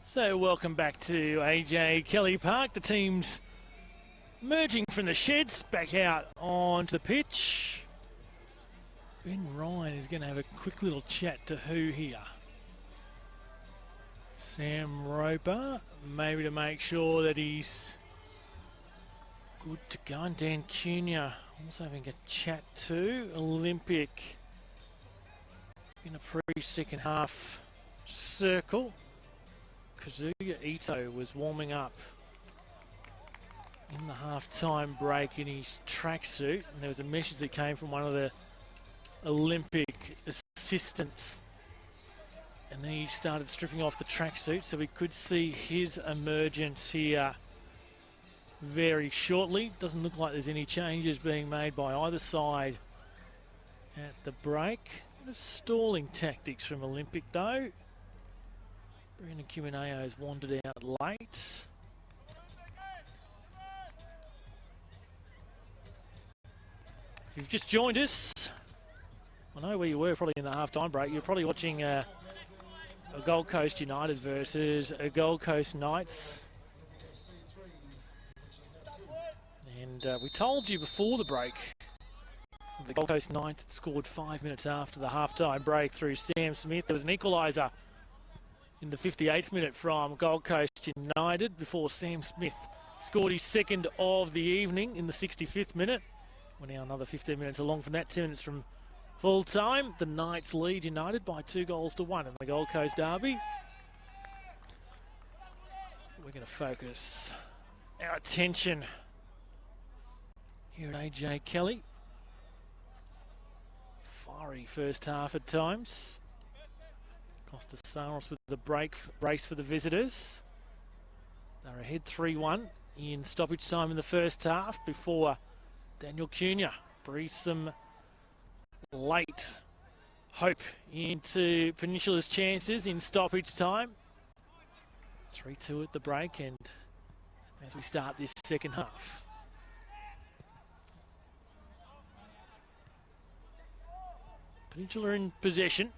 So welcome back to AJ Kelly Park. The team's merging from the sheds back out onto the pitch. Ben Ryan is going to have a quick little chat to who here? Sam Roper, maybe to make sure that he's good to go. And Dan Cunha also having a chat to Olympic in a pre-second half circle. Kazuya Ito was warming up in the half-time break in his tracksuit, and there was a message that came from one of the Olympic assistants And then he started stripping off the tracksuit, so we could see his emergence here very shortly. Doesn't look like there's any changes being made by either side at the break. Stalling tactics from Olympic though. Brendan Cumineo has wandered out late. If you've just joined us, I know where you were probably in the half-time break. You're probably watching a Gold Coast United versus a Gold Coast Knights. And we told you before the break, the Gold Coast Knights had scored 5 minutes after the half-time break through Sam Smith. There was an equaliser in the 58th minute from Gold Coast United before Sam Smith scored his second of the evening in the 65th minute. We're now another 15 minutes along from that, 10 minutes from full time. The Knights lead United by 2-1 in the Gold Coast Derby. We're going to focus our attention here at AJ Kelly. Fiery first half at times. Costa Saros with the brace for the visitors. They're ahead 3-1 in stoppage time in the first half before Daniel Cunha breathes some late hope into Peninsula's chances in stoppage time. 3-2 at the break, and as we start this second half. Peninsula in possession.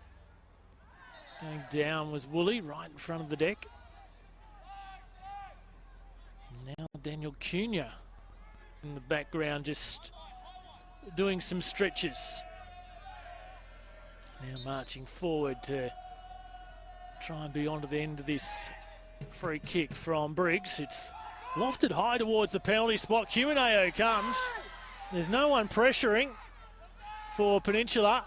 Going down was Woolley right in front of the deck. Now Daniel Cunha in the background just doing some stretches. Now marching forward to try and be onto the end of this free kick from Briggs. It's lofted high towards the penalty spot. Cumineo comes. There's no one pressuring for Peninsula.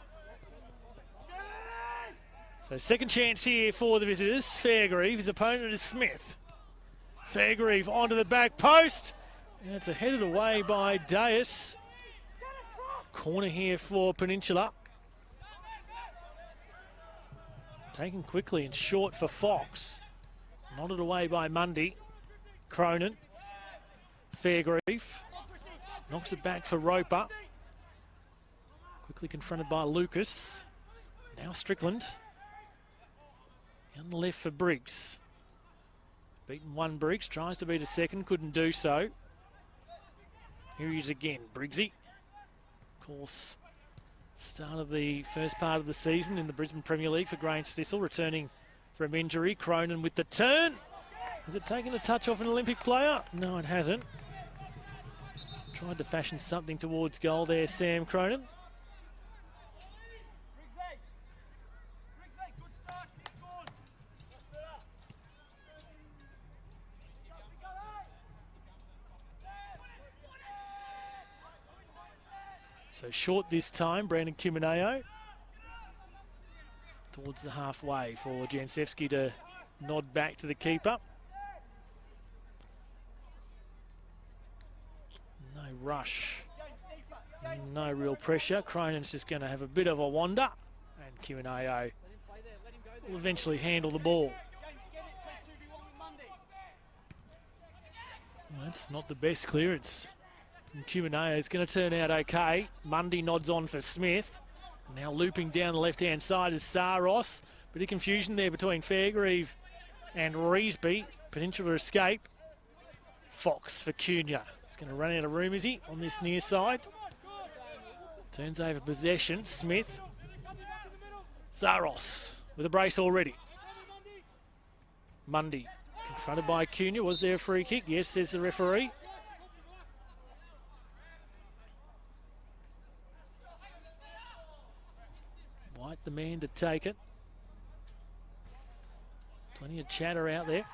So second chance here for the visitors. Fairgrieve, his opponent is Smith. Fairgrieve onto the back post. And it's headed away by Deus. Corner here for Peninsula. Taken quickly and short for Fox. Nodded away by Mundy. Cronin. Fairgrieve. Knocks it back for Roper. Quickly confronted by Lucas. Now Strickland. On the left for Briggs. Beaten one Briggs. Tries to beat a second. Couldn't do so. Here he is again. Briggsy. Of course, start of the first part of the season in the Brisbane Premier League for Grange Thistle, returning from injury. Cronin with the turn. Has it taken a touch off an Olympic player? No, it hasn't. Tried to fashion something towards goal there, Sam Cronin. So short this time, Brandon Cumineo. Towards the halfway for Jansevsky to nod back to the keeper. No rush. No real pressure. Cronin's just going to have a bit of a wander. And Cumineo will eventually handle the ball. Well, that's not the best clearance. And Cumineo is going to turn out okay. Mundy nods on for Smith. Now looping down the left-hand side is Saros. Bit of confusion there between Fairgrieve and Reesby. Peninsula escape. Fox for Cunha. He's going to run out of room, is he, on this near side? Turns over possession. Smith. Saros with a brace already. Mundy confronted by Cunha. Was there a free kick? Yes, says the referee. White the man to take it. Plenty of chatter out there.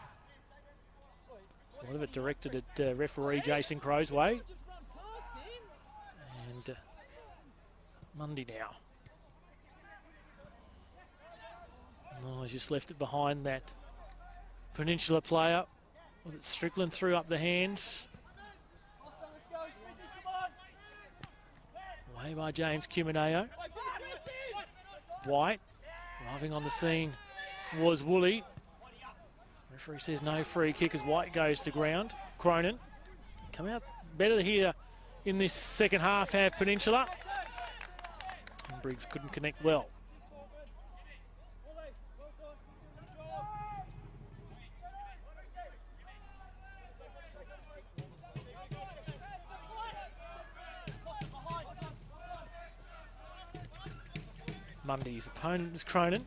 A lot of it directed at referee Jason Crowsway. And Mundy now. Oh, he's just left it behind that Peninsula player. Was it Strickland? Threw up the hands. Away by James Cumineo. White arriving on the scene was Woolley. Referee says no free kick as White goes to ground. Cronin come out better here in this second half, have Peninsula. And Briggs couldn't connect well. Mundy's opponent is Cronin.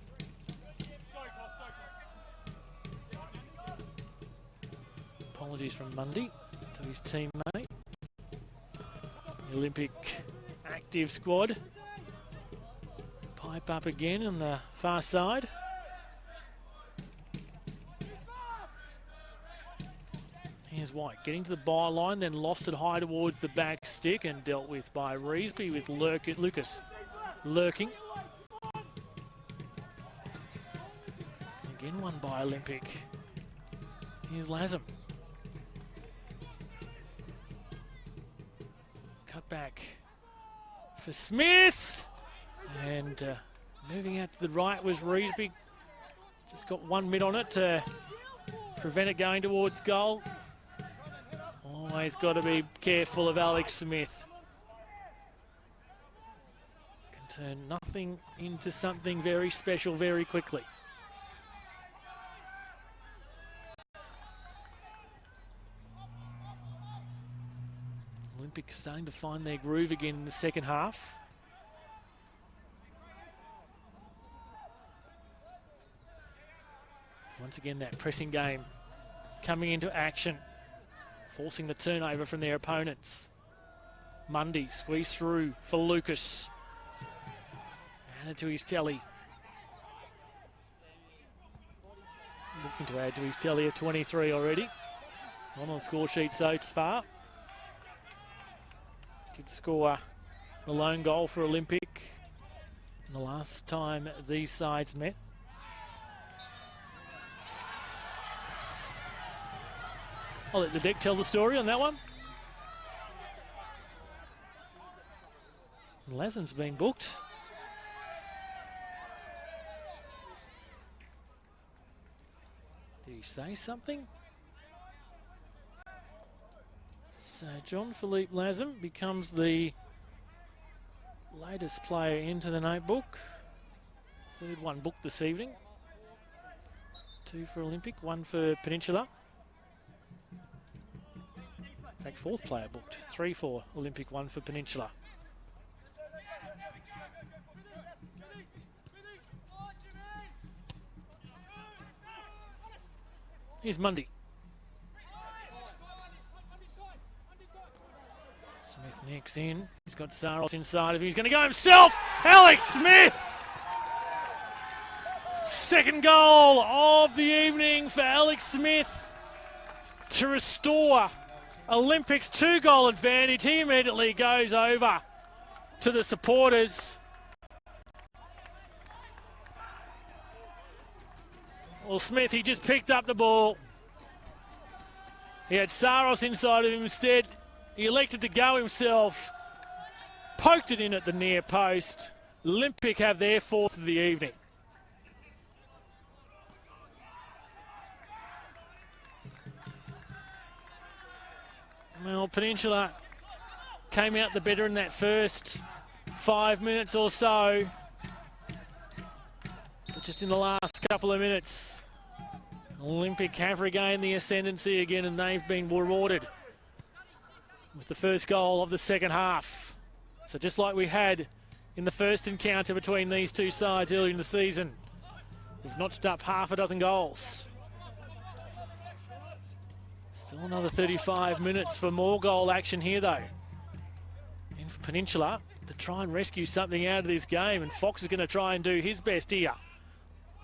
Apologies from Mundy to his teammate. The Olympic active squad. Pipe up again on the far side. Here's White getting to the byline, then lost it high towards the back stick and dealt with by Reesby with Lucas lurking. Again won by Olympic. Here's Lazem. Cut back for Smith. And moving out to the right was Reesby. Just got 1 mid on it to prevent it going towards goal. Always got to be careful of Alex Smith. Can turn nothing into something very special very quickly. Olympic starting to find their groove again in the second half. Once again, that pressing game coming into action, forcing the turnover from their opponents. Mundy squeezed through for Lucas. Added to his telly. Looking to add to his telly of 23 already. Not on the score sheet so far. Did score the lone goal for Olympic the last time these sides met. I'll let the deck tell the story on that one. Lazem's been booked. Did he say something? So John-Philippe Lazem becomes the latest player into the notebook. Third one booked this evening. 2 for Olympic, 1 for Peninsula. In fact, 4th player booked. 3 for Olympic, 1 for Peninsula. Here's Mundy. Smith nicks in. He's got Saros inside of him. He's going to go himself. Alex Smith! Second goal of the evening for Alex Smith to restore Olympics' 2-goal advantage. He immediately goes over to the supporters. Well, Smith, he just picked up the ball. He had Saros inside of him instead. He elected to go himself. Poked it in at the near post. Olympic have their 4th of the evening. Well, Peninsula came out the better in that first 5 minutes or so. But just in the last couple of minutes, Olympic have regained the ascendancy again, and they've been rewarded with the first goal of the second half. So just like we had in the first encounter between these two sides earlier in the season, we've notched up half a dozen goals. Still another 35 minutes for more goal action here though. And for Peninsula to try and rescue something out of this game, and Fox is going to try and do his best here.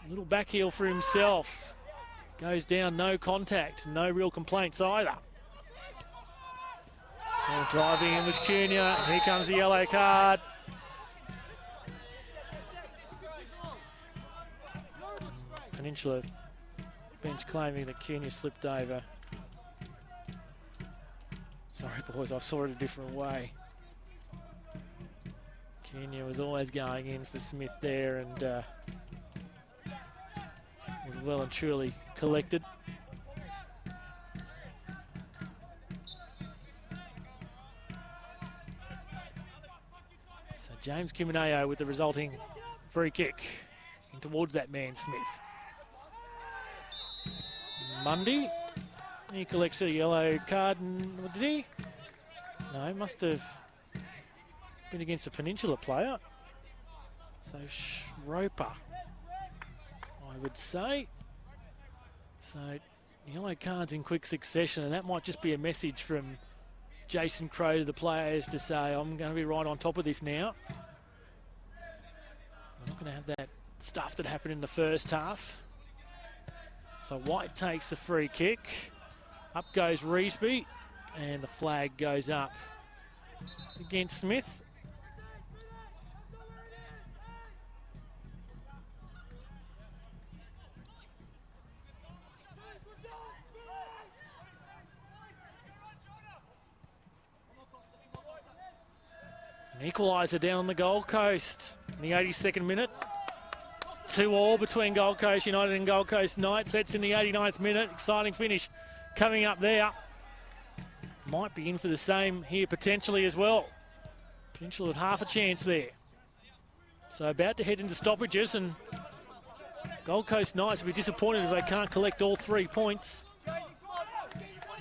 A little back heel for himself. Goes down, no contact, no real complaints either. Well, driving in was Cunha. Here comes the yellow card. Peninsula bench claiming that Cunha slipped over. Sorry boys, I saw it a different way. Cunha was always going in for Smith there, and was well and truly collected. So James Cumineo with the resulting free kick in towards that man Smith. Mundy, he collects a yellow card, and what did he? No, must have been against a Peninsula player. So Schroper, I would say. So yellow cards in quick succession, and that might just be a message from Jason Crow to the players to say, I'm going to be right on top of this now. I'm not going to have that stuff that happened in the first half. So White takes the free kick. Up goes Reesby, and the flag goes up against Smith. An equaliser down on the Gold Coast in the 82nd minute. 2-2 between Gold Coast United and Gold Coast Knights. That's in the 89th minute. Exciting finish coming up there. Might be in for the same here potentially as well. Peninsula with half a chance there. So about to head into stoppages, and Gold Coast Knights will be disappointed if they can't collect all 3 points.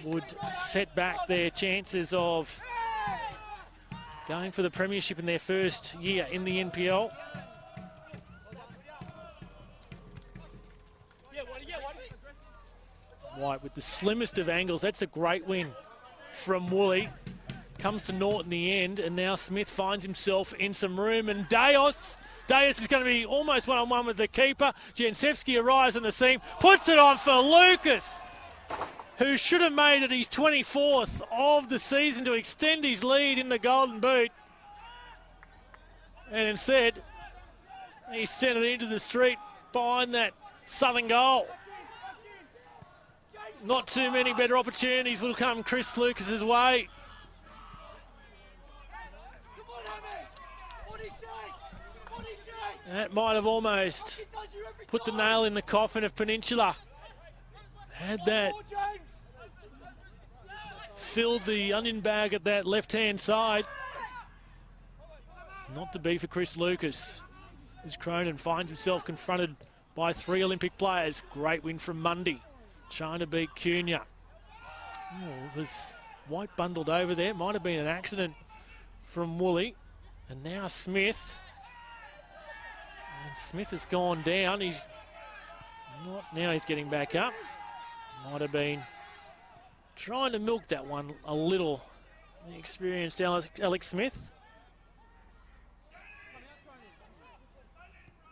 Would set back their chances of going for the premiership in their first year in the NPL. White with the slimmest of angles. That's a great win from Woolley. Comes to naught in the end, and now Smith finds himself in some room, and Deus is going to be almost one-on-one with the keeper. Jansevsky arrives on the scene, puts it on for Lucas, who should have made it his 24th of the season to extend his lead in the Golden Boot. And instead, he sent it into the street behind that southern goal. Not too many better opportunities will come Chris Lucas's way. That might have almost put the nail in the coffin of Peninsula. Had that filled the onion bag at that left-hand side. Not to be for Chris Lucas, as Cronin finds himself confronted by 3 Olympic players. Great win from Mundy, trying to beat Cunha. Oh, was White bundled over there. Might have been an accident from Woolley. And now Smith. And Smith has gone down. He's not, now he's getting back up. Might have been trying to milk that one a little. The experienced Alex Smith.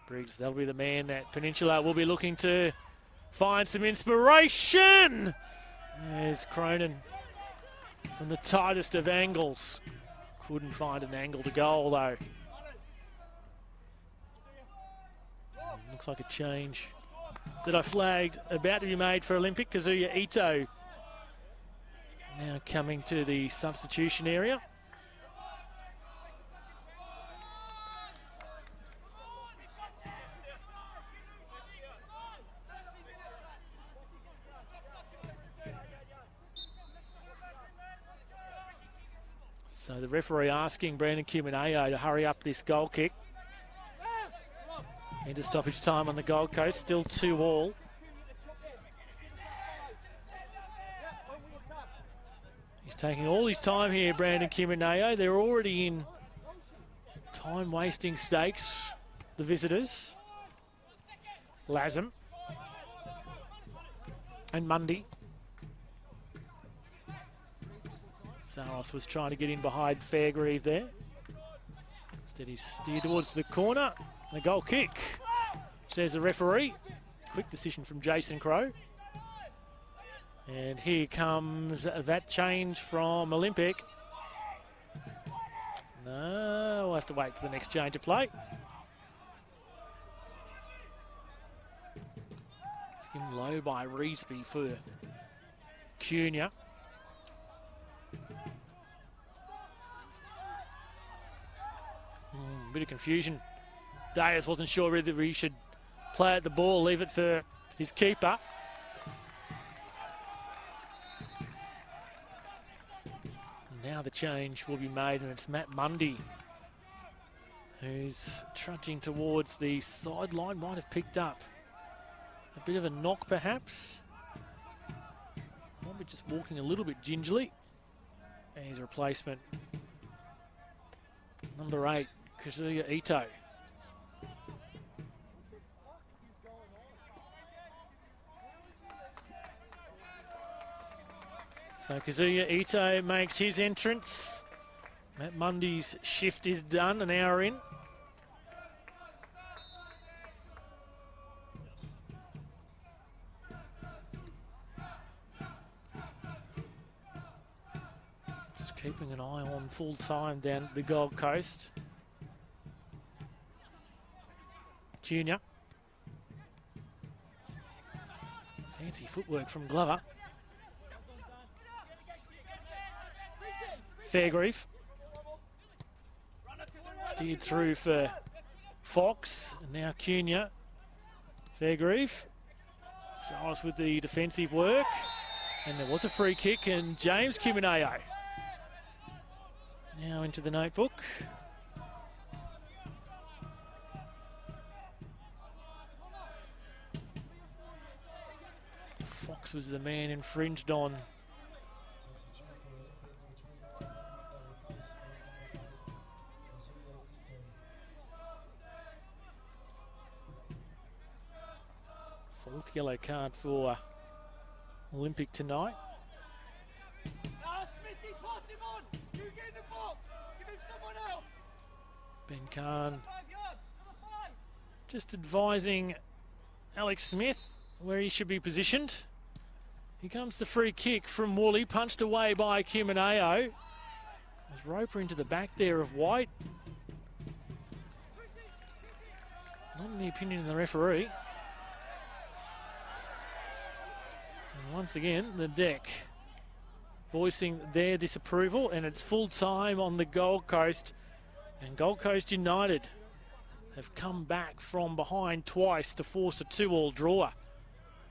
Briggs, that'll be the man that Peninsula will be looking to find some inspiration. There's Cronin from the tightest of angles. Couldn't find an angle to goal though. Looks like a change that I flagged about to be made for Olympic. Kazuya Ito now coming to the substitution area. So the referee asking Brandon Cumineo to hurry up this goal kick. Into stoppage time on the Gold Coast, still 2-2. He's taking all his time here, Brandon Cumineo. They're already in time-wasting stakes, the visitors. Lazem and Mundy. Saros was trying to get in behind Fairgrieve there. Instead he's steered towards the corner. And a goal kick, says the referee. Quick decision from Jason Crow. And here comes that change from Olympic. No, we'll have to wait for the next change of play. Skimmed low by Reesby for Cunha. Bit of confusion. Deus wasn't sure whether he should play at the ball, leave it for his keeper. Now the change will be made, and it's Matt Mundy who's trudging towards the sideline. Might have picked up a bit of a knock, perhaps. Might be just walking a little bit gingerly. And his replacement, number 8, Kazuya Ito. So Kazuya Ito makes his entrance. Matt Mundy's shift is done, an hour in. Just keeping an eye on full time down at the Gold Coast. Junior. Fancy footwork from Glover. Fairgrieve. Steered through for Fox, and now Cunha. Fairgrieve. Saras with the defensive work, and there was a free kick, and James Cumineo now into the notebook. Fox was the man infringed on. Fourth yellow card for Olympic tonight. Ben Khan just advising Alex Smith where he should be positioned. Here comes the free kick from Woolley, punched away by Cumineo. There's Roper into the back there of White. Not in the opinion of the referee. And once again, the deck voicing their disapproval, and it's full time on the Gold Coast. And Gold Coast United have come back from behind twice to force a 2-2 draw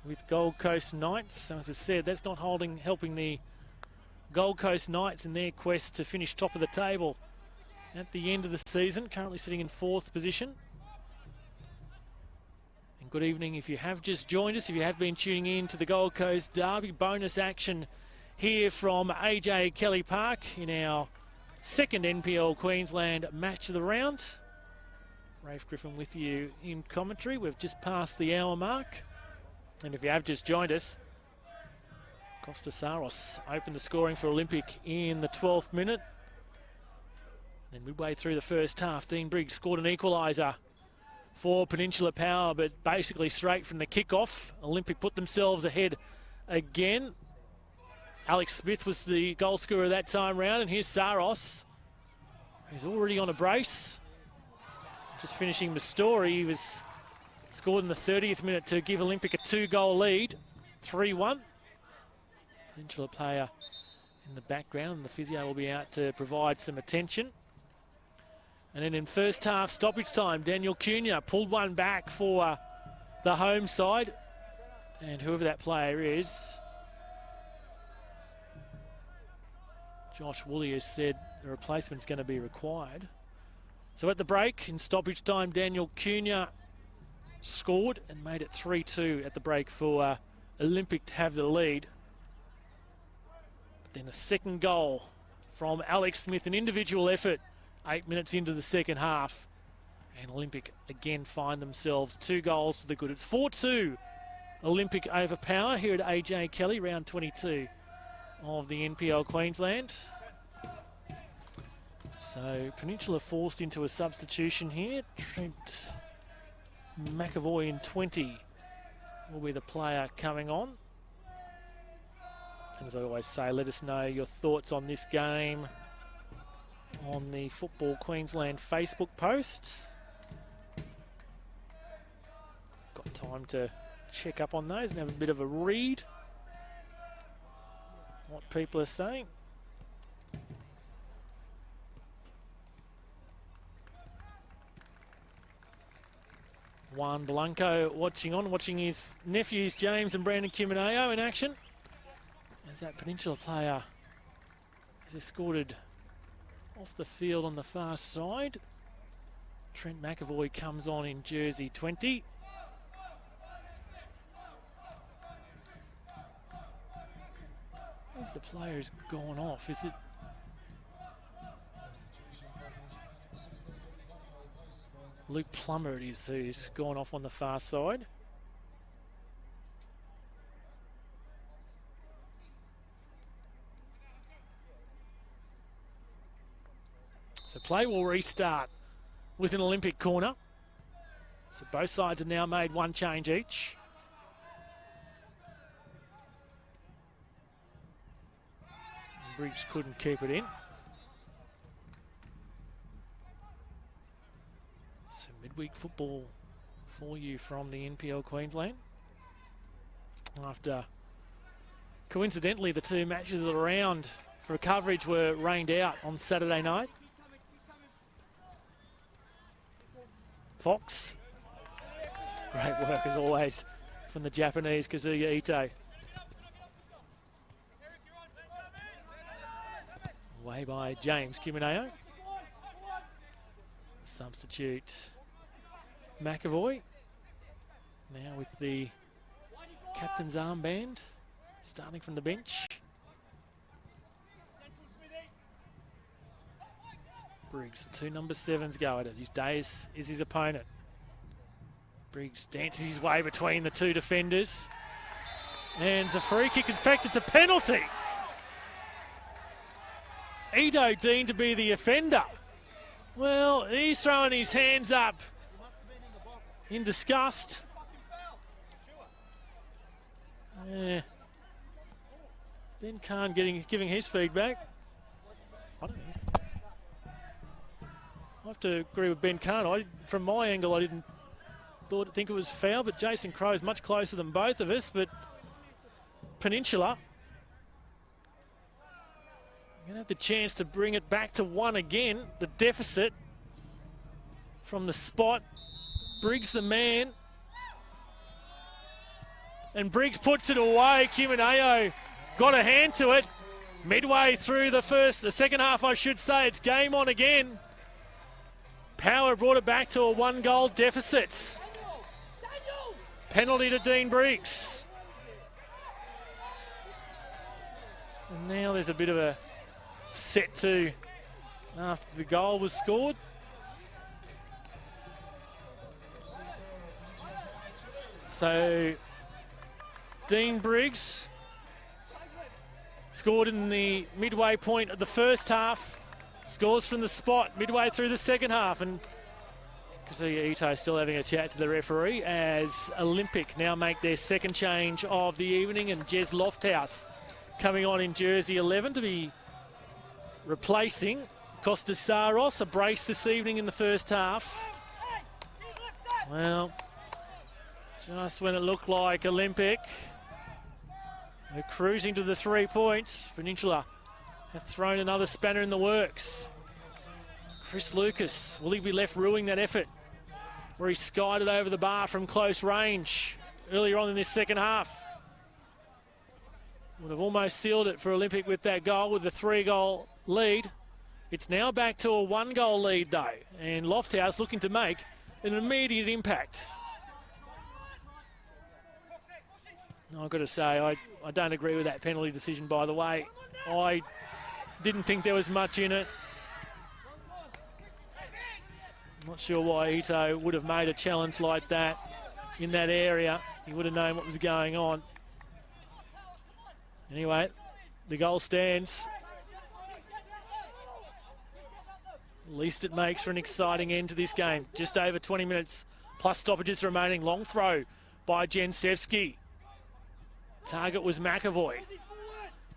with Gold Coast Knights. So as I said, that's not helping the Gold Coast Knights in their quest to finish top of the table at the end of the season, currently sitting in 4th position. And good evening if you have just joined us, if you have been tuning in to the Gold Coast Derby bonus action here from AJ Kelly Park in our second NPL Queensland match of the round. Rafe Griffin with you in commentary. We've just passed the hour mark. And if you have just joined us, Costa Saros opened the scoring for Olympic in the 12th minute. And midway through the first half, Dean Briggs scored an equaliser for Peninsula Power, but basically straight from the kickoff, Olympic put themselves ahead again. Alex Smith was the goal scorer that time round, and here's Saros, who's already on a brace. Just finishing the story, he was scored in the 30th minute to give Olympic a 2-goal lead, 3-1. Peninsula player in the background, and the physio will be out to provide some attention. And then in first half stoppage time, Daniel Cunha pulled one back for the home side, and whoever that player is, Josh Woolley has said the replacement's going to be required. So at the break, in stoppage time, Daniel Cunha scored and made it 3-2 at the break for Olympic to have the lead. But then a second goal from Alex Smith, an individual effort, 8 minutes into the second half. And Olympic again find themselves 2 goals to the good. It's 4-2 Olympic over Power here at AJ Kelly, round 22 of the NPL Queensland. So Peninsula forced into a substitution here. Trent McAvoy in 20 will be the player coming on. And as I always say, let us know your thoughts on this game on the Football Queensland Facebook post. Got time to check up on those and have a bit of a read what people are saying. Juan Blanco watching his nephews James and Brandon Cumineo in action. As that Peninsula player is escorted off the field on the far side. Trent McAvoy comes on in jersey 20. Where's the player who's gone off? Is it? Luke Plummer it is who's gone off on the far side. So play will restart with an Olympic corner. So both sides have now made one change each. Briggs couldn't keep it in. So midweek football for you from the NPL Queensland. After, coincidentally, the two matches of the round for coverage were rained out on Saturday night. Fox. Great work as always from the Japanese Kazuya Ito. Away by James Cumineo. Substitute McAvoy. Now with the captain's armband, starting from the bench. Briggs, the two number 7s go at it. His days is his opponent. Briggs dances his way between the two defenders. And it's a free kick. In fact, it's a penalty. Ito deemed to be the offender. Well, he's throwing his hands up in disgust. Ben Kahn giving his feedback. I don't know. I have to agree with Ben Kahn. From my angle, I didn't think it was foul, but Jason Crow's much closer than both of us. But Peninsula going to have the chance to bring it back to 1 again. The deficit from the spot. Briggs the man. And Briggs puts it away. Cumineo got a hand to it. Midway through the second half, I should say. It's game on again. Power brought it back to a 1-goal deficit. Penalty to Dean Briggs. And now there's a bit of a set to after the goal was scored. So Dean Briggs scored in the midway point of the first half, scores from the spot midway through the second half, and Kazuya Ito still having a chat to the referee as Olympic now make their second change of the evening, and Jez Lofthouse coming on in jersey 11 to be replacing Costas Saros. A brace this evening in the first half. Well, just when it looked like Olympic were cruising to the 3 points, Peninsula have thrown another spanner in the works. Chris Lucas, will he be left ruining that effort where he skied it over the bar from close range earlier on in this second half? Would have almost sealed it for Olympic with that goal, with a 3-goal lead. It's now back to a 1-goal lead though, and Lofthouse looking to make an immediate impact. I've got to say, I don't agree with that penalty decision, by the way. I didn't think there was much in it. I'm not sure why Ito would have made a challenge like that in that area. He would have known what was going on. Anyway, the goal stands. At least it makes for an exciting end to this game. Just over 20 minutes plus stoppages remaining. Long throw by Jensevsky. Target was McAvoy.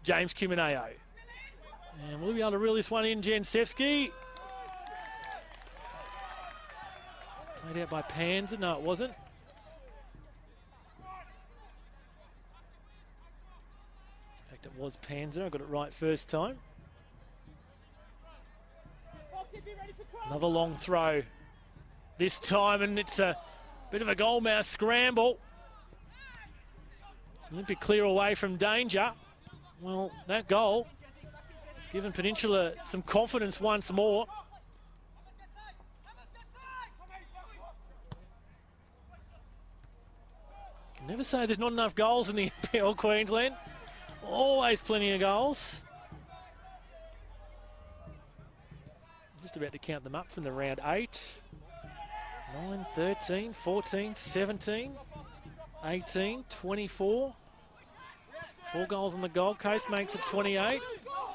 James Cumineo. And will we be able to reel this one in, Jensevsky? Played out by Panzer. No, it wasn't. In fact, it was Panzer. I got it right first time. Another long throw this time, and it's a Bit of a goalmouth scramble. Olympic clear away from danger. Well, that goal has given Peninsula some confidence once more. Can never say there's not enough goals in the NPL Queensland. Always plenty of goals. I'm just about to count them up from the round 8, 9, 13, 14, 17, 18, 24. 4 goals on the Gold Coast makes it 28.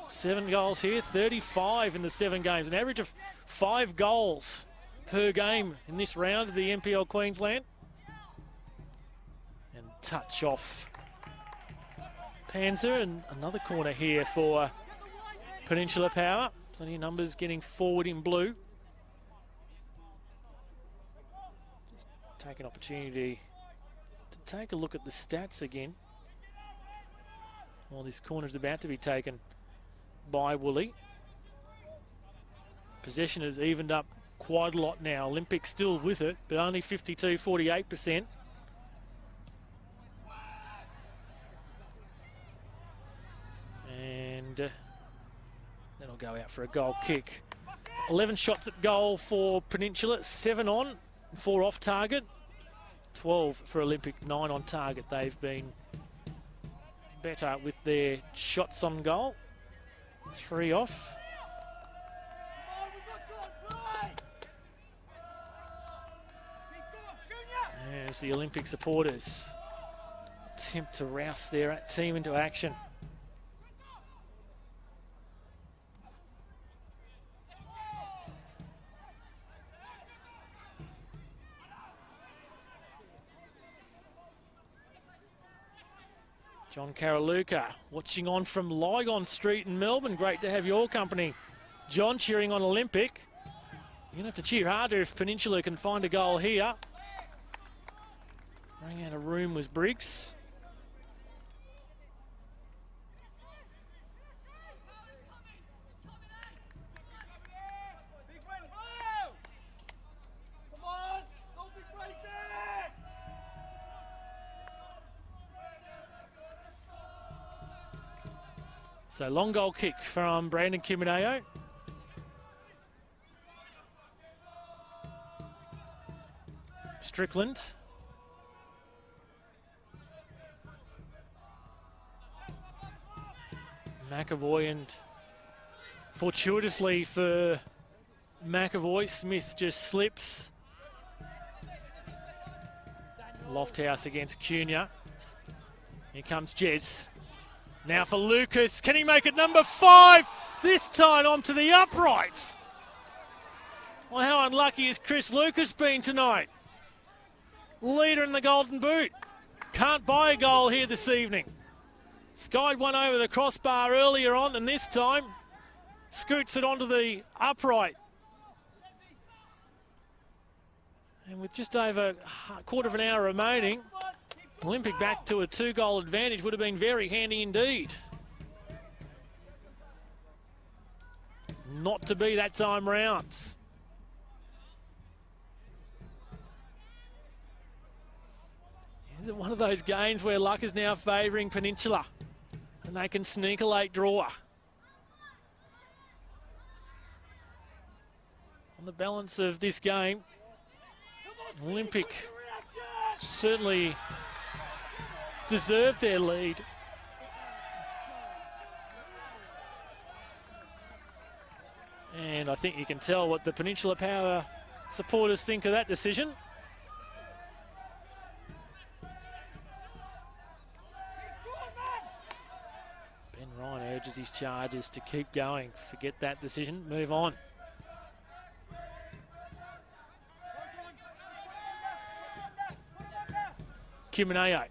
7 goals here, 35 in the 7 games. An average of 5 goals per game in this round of the NPL Queensland. And touch off Panzer, and another corner here for Peninsula Power. Plenty of numbers getting forward in blue. Just take an opportunity to take a look at the stats again. Well, this corner is about to be taken by Woolley. Possession has evened up quite a lot now. Olympic still with it, but only 52-48%. And that'll go out for a goal kick. 11 shots at goal for Peninsula, 7 on, 4 off target. 12 for Olympic, 9 on target. They've been better with their shots on goal. 3 off. There's the Olympic supporters attempt to rouse their team into action. John Karaluka watching on from Lygon Street in Melbourne. Great to have your company, John, cheering on Olympic. You're going to have to cheer harder if Peninsula can find a goal here. Running out of room was Briggs. So long goal kick from Brandon Kimineo. Strickland. McAvoy, and fortuitously for McAvoy, Smith just slips. Lofthouse against Cunha. Here comes Jez. Now for Lucas. Can he make it number 5? This time onto the uprights. Well, how unlucky has Chris Lucas been tonight? Leader in the Golden Boot. Can't buy a goal here this evening. Skied one over the crossbar earlier on, and this time scoots it onto the upright. And with just over a quarter of an hour remaining, Olympic back to a 2-goal advantage would have been very handy indeed. Not to be that time round. Is it one of those games where luck is now favouring Peninsula and they can sneak a late draw? On the balance of this game, Olympic certainly deserved their lead. And I think you can tell what the Peninsula Power supporters think of that decision. Ben Ryan urges his charges to keep going. Forget that decision, move on. Kimineo.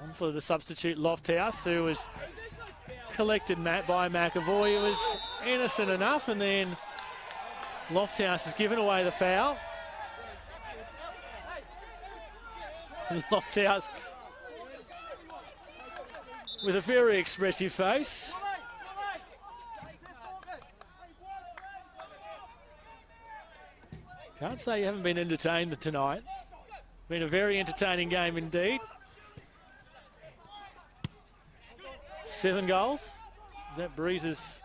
On for the substitute Lofthouse, who was collected by McAvoy. It was innocent enough, and then Lofthouse has given away the foul. Lofthouse with a very expressive face. Can't say you haven't been entertained tonight. Been a very entertaining game indeed. 7 goals. As that breezes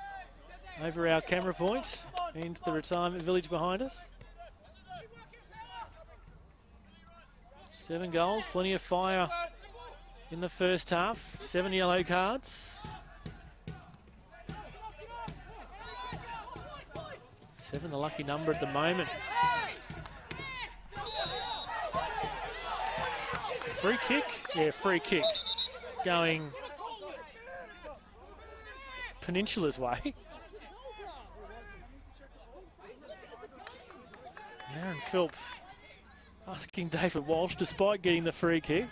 over our camera point into the retirement village behind us. 7 goals, plenty of fire in the first half. 7 yellow cards. 7 the lucky number at the moment. It's a free kick? Yeah, free kick. Going Peninsula's way. Aaron Philp asking David Walsh, despite getting the free kick.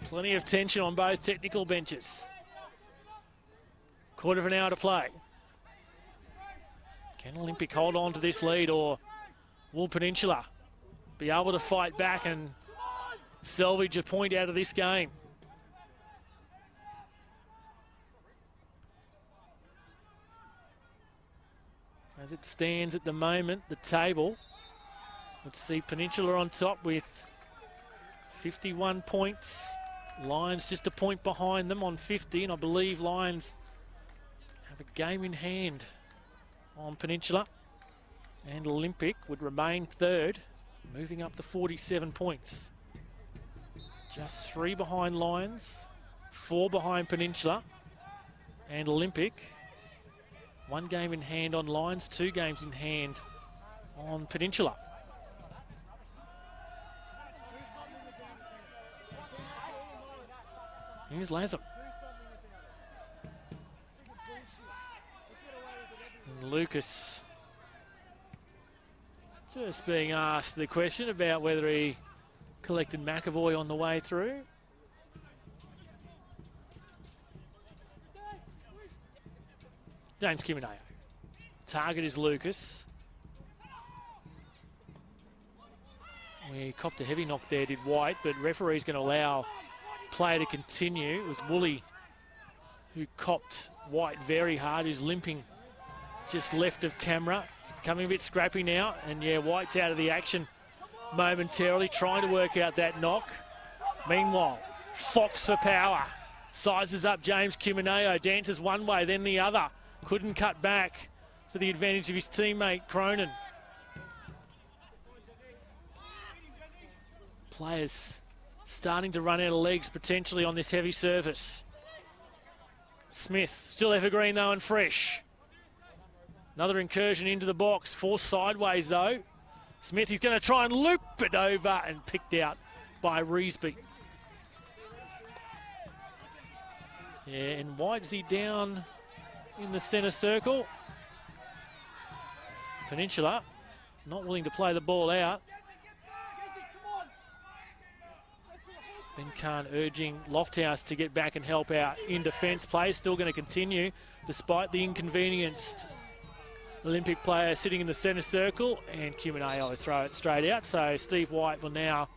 Plenty of tension on both technical benches. Quarter of an hour to play. Can Olympic hold on to this lead, or will Peninsula be able to fight back and salvage a point out of this game? As it stands at the moment, the table, let's see Peninsula on top with 51 points. Lions just a point behind them on 50, and I believe Lions have a game in hand on Peninsula. And Olympic would remain third, moving up to 47 points. Just 3 behind Lions, 4 behind Peninsula, and Olympic. 1 game in hand on Lions, 2 games in hand on Peninsula. Here's Lazam. And Lucas just being asked the question about whether he collected McAvoy on the way through. James Kimineo. Target is Lucas. We copped a heavy knock there, did White, but referee's going to allow play to continue. It was Woolley who copped White very hard, who's limping just left of camera. It's becoming a bit scrappy now, and yeah, White's out of the action momentarily, trying to work out that knock. Meanwhile, Fox for power. Sizes up James Kimineo, dances one way, then the other. Couldn't cut back for the advantage of his teammate, Cronin. Players starting to run out of legs potentially on this heavy surface. Smith, still evergreen though and fresh. Another incursion into the box, forced sideways though. Smith is going to try and loop it over and picked out by Reesby. Yeah, and White, is he down in the centre circle? Peninsula not willing to play the ball out. Ben Khan urging Lofthouse to get back and help out in defence. Play still going to continue despite the inconvenienced Olympic player sitting in the centre circle, and Kimineo will throw it straight out. So Steve White will now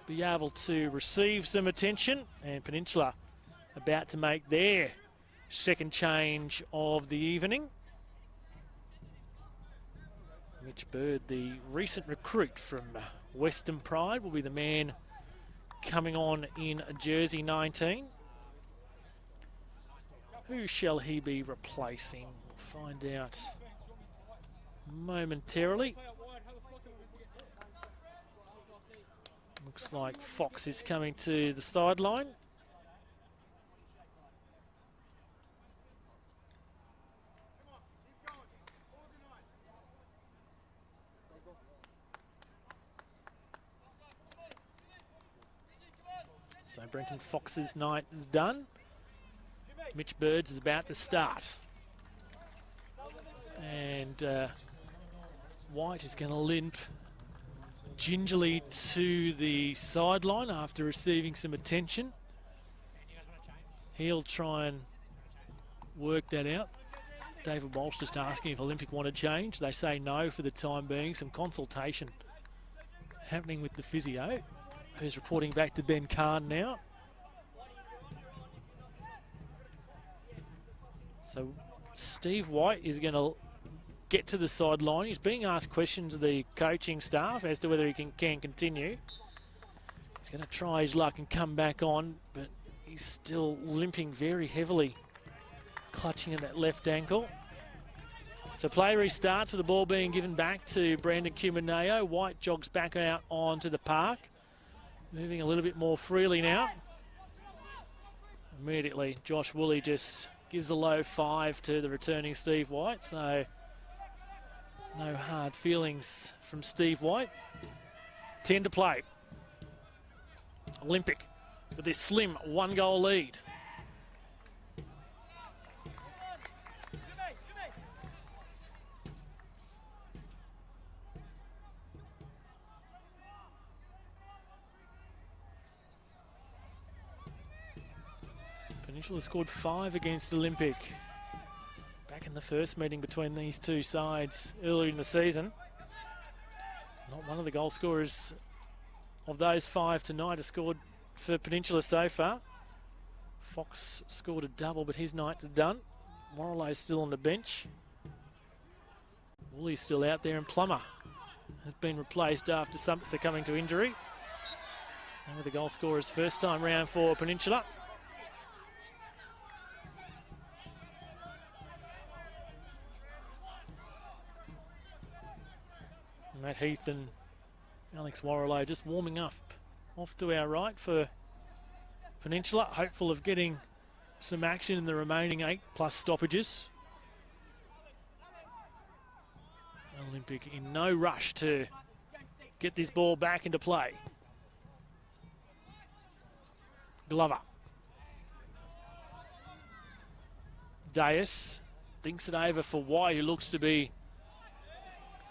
be able to receive some attention, and Peninsula about to make their second change of the evening. Mitch Bird, the recent recruit from Western Pride, will be the man coming on in jersey 19. Who shall he be replacing? We'll find out momentarily. Looks like Fox is coming to the sideline. So Brenton Fox's night is done. Mitch Birds is about to start. And White is going to limp gingerly to the sideline after receiving some attention. He'll try and work that out. David Walsh just asking if Olympic want to change. They say no for the time being. Some consultation happening with the physio, who's reporting back to Ben Khan now. So Steve White is going to get to the sideline. He's being asked questions of the coaching staff as to whether he can continue. He's going to try his luck and come back on, but he's still limping very heavily, clutching at that left ankle. So play restarts with the ball being given back to Brandon Cumaneo. White jogs back out onto the park, moving a little bit more freely now. Immediately, Josh Woolley just gives a low 5 to the returning Steve White. So no hard feelings from Steve White. 10 to play. Olympic with this slim 1-goal lead. Peninsula scored 5 against Olympic back in the first meeting between these two sides earlier in the season. Not one of the goal scorers of those 5 tonight has scored for Peninsula so far. Fox scored a double, but his night's done. Morello's still on the bench. Woolley's still out there, and Plummer has been replaced after succumbing to injury. And with the goal scorers first time round for Peninsula. Matt Heath and Alex Warrilow just warming up off to our right for Peninsula, hopeful of getting some action in the remaining 8+ stoppages. Olympic in no rush to get this ball back into play. Glover. Deus thinks it over for White, who looks to be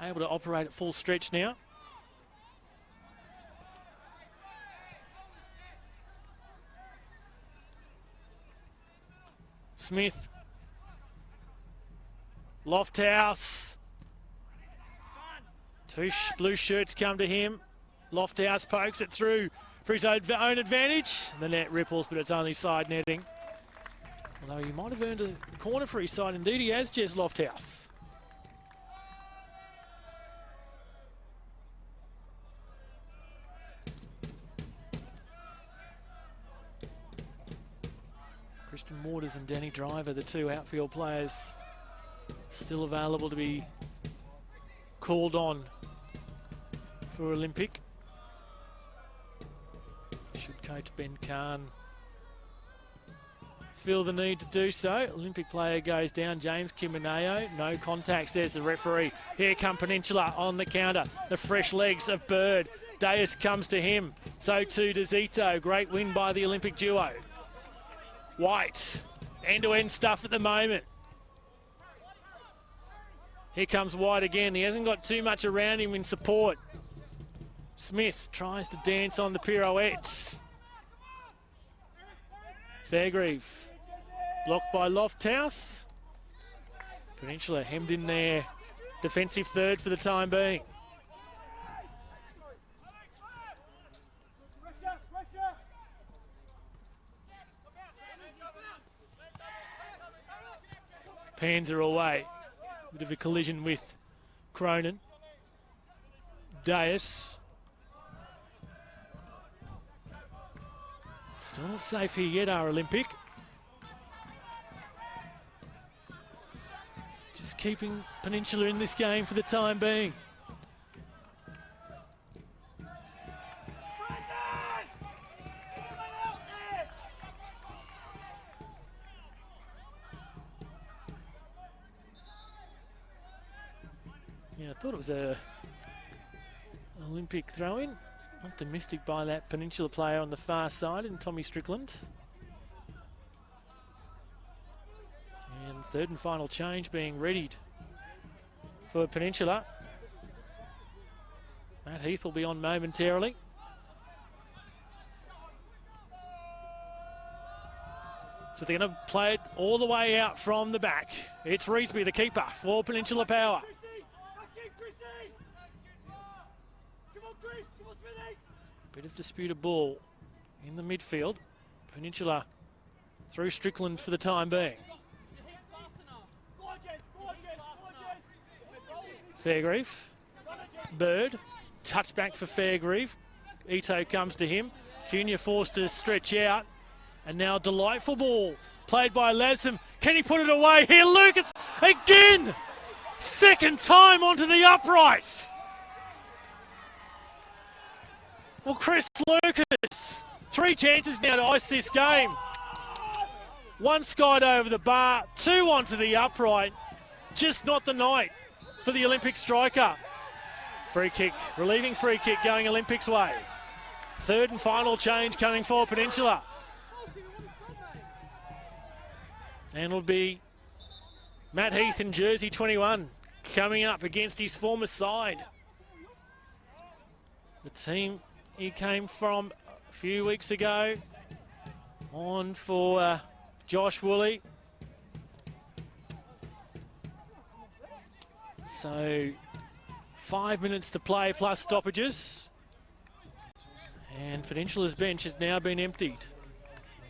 able to operate at full stretch now. Smith. Lofthouse. 2 blue shirts come to him. Lofthouse pokes it through for his own advantage. The net ripples, but it's only side netting. Although he might have earned a corner for his side. Indeed he has, Jez Lofthouse. Christian Waters and Danny Driver, the 2 outfield players, still available to be called on for Olympic. Should coach Ben Kahn feel the need to do so. Olympic player goes down, James Cumaneo. No contact, says the referee. Here come Peninsula on the counter. The fresh legs of Bird. Deus comes to him. So too does Ito. Great win by the Olympic duo. White, end-to-end stuff at the moment. Here comes White again. He hasn't got too much around him in support. Smith tries to dance on the pirouette. Fairgrieve blocked by Lofthouse. Peninsula hemmed in there. Defensive third for the time being. Panzer away. Bit of a collision with Cronin. Deus. Still not safe here yet, our Olympic. Just keeping Peninsula in this game for the time being. Yeah, I thought it was a Olympic throw-in. Optimistic by that Peninsula player on the far side in Tommy Strickland. And third and final change being readied for Peninsula. Matt Heath will be on momentarily. So they're going to play it all the way out from the back. It's Reesby, the keeper, for Peninsula Power. Bit of disputed ball in the midfield. Peninsula through Strickland for the time being. Fairgrieve. Bird. Touchback for Fairgrieve. Ito comes to him. Cunha forced to stretch out. And now delightful ball. Played by Latham. Can he put it away? Here, Lucas again! Second time onto the upright. Well, Chris Lucas, 3 chances now to ice this game. 1 skied over the bar, 2 onto the upright. Just not the night for the Olympic striker. Free kick, relieving free kick going Olympics way. Third and final change coming for Peninsula. And it'll be Matt Heath in jersey 21 coming up against his former side. The team he came from a few weeks ago. On for Josh Woolley. So 5 minutes to play plus stoppages. And Peninsula's bench has now been emptied.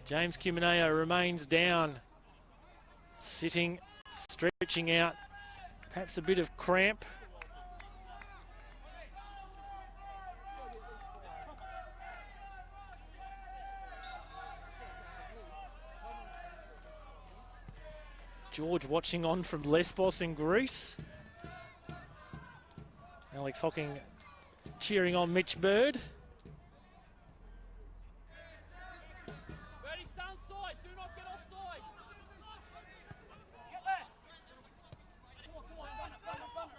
James Cumineo remains down. Sitting, stretching out. Perhaps a bit of cramp. George watching on from Lesbos in Greece. Alex Hocking cheering on Mitch Bird.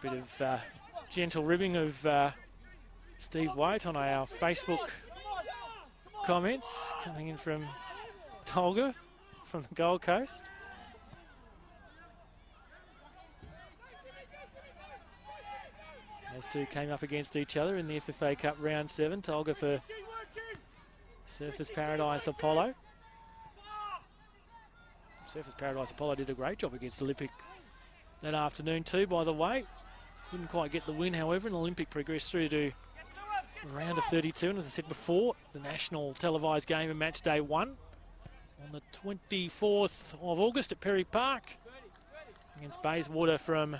Bit of gentle ribbing of Steve White on our Facebook comments coming in from Tolga from the Gold Coast. Those two came up against each other in the FFA Cup Round 7. Tolga for Surfers Paradise Apollo. Surfers Paradise Apollo did a great job against Olympic that afternoon too, by the way. Couldn't quite get the win, however, and Olympic progressed through to round of 32. And as I said before, the national televised game in match day 1 on the 24th of August at Perry Park against Bayswater from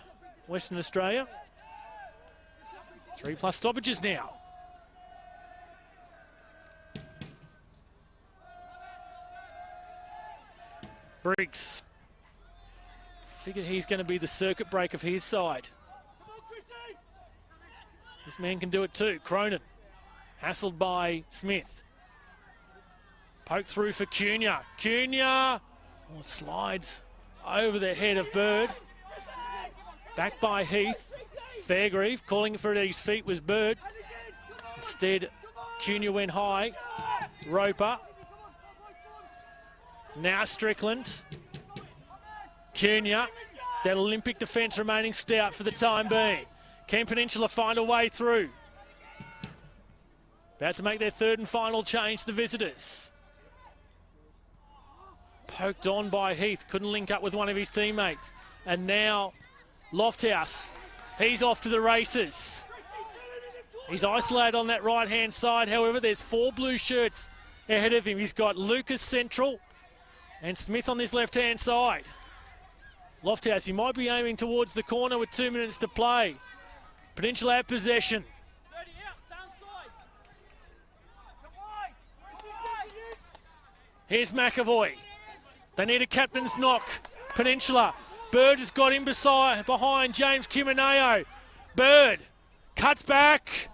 Western Australia. 3+ stoppages now. Briggs. Figured he's going to be the circuit break of his side. This man can do it too. Cronin. Hassled by Smith. Poke through for Cunha. Cunha slides over the head of Bird. Back by Heath. Fairgrieve calling for it at his feet was Bird. Instead, Cunha went high. Roper. Now Strickland. Cunha. That Olympic defence remaining stout for the time being. Can Peninsula find a way through? About to make their third and final change, the visitors. Poked on by Heath. Couldn't link up with one of his teammates. And now Lofthouse. He's off to the races. He's isolated on that right-hand side. However, there's 4 blue shirts ahead of him. He's got Lucas central and Smith on this left-hand side. Lofthouse, he might be aiming towards the corner with 2 minutes to play. Peninsula at possession. Here's McAvoy. They need a captain's knock. Peninsula. Bird has got him behind James Cumineo. Bird cuts back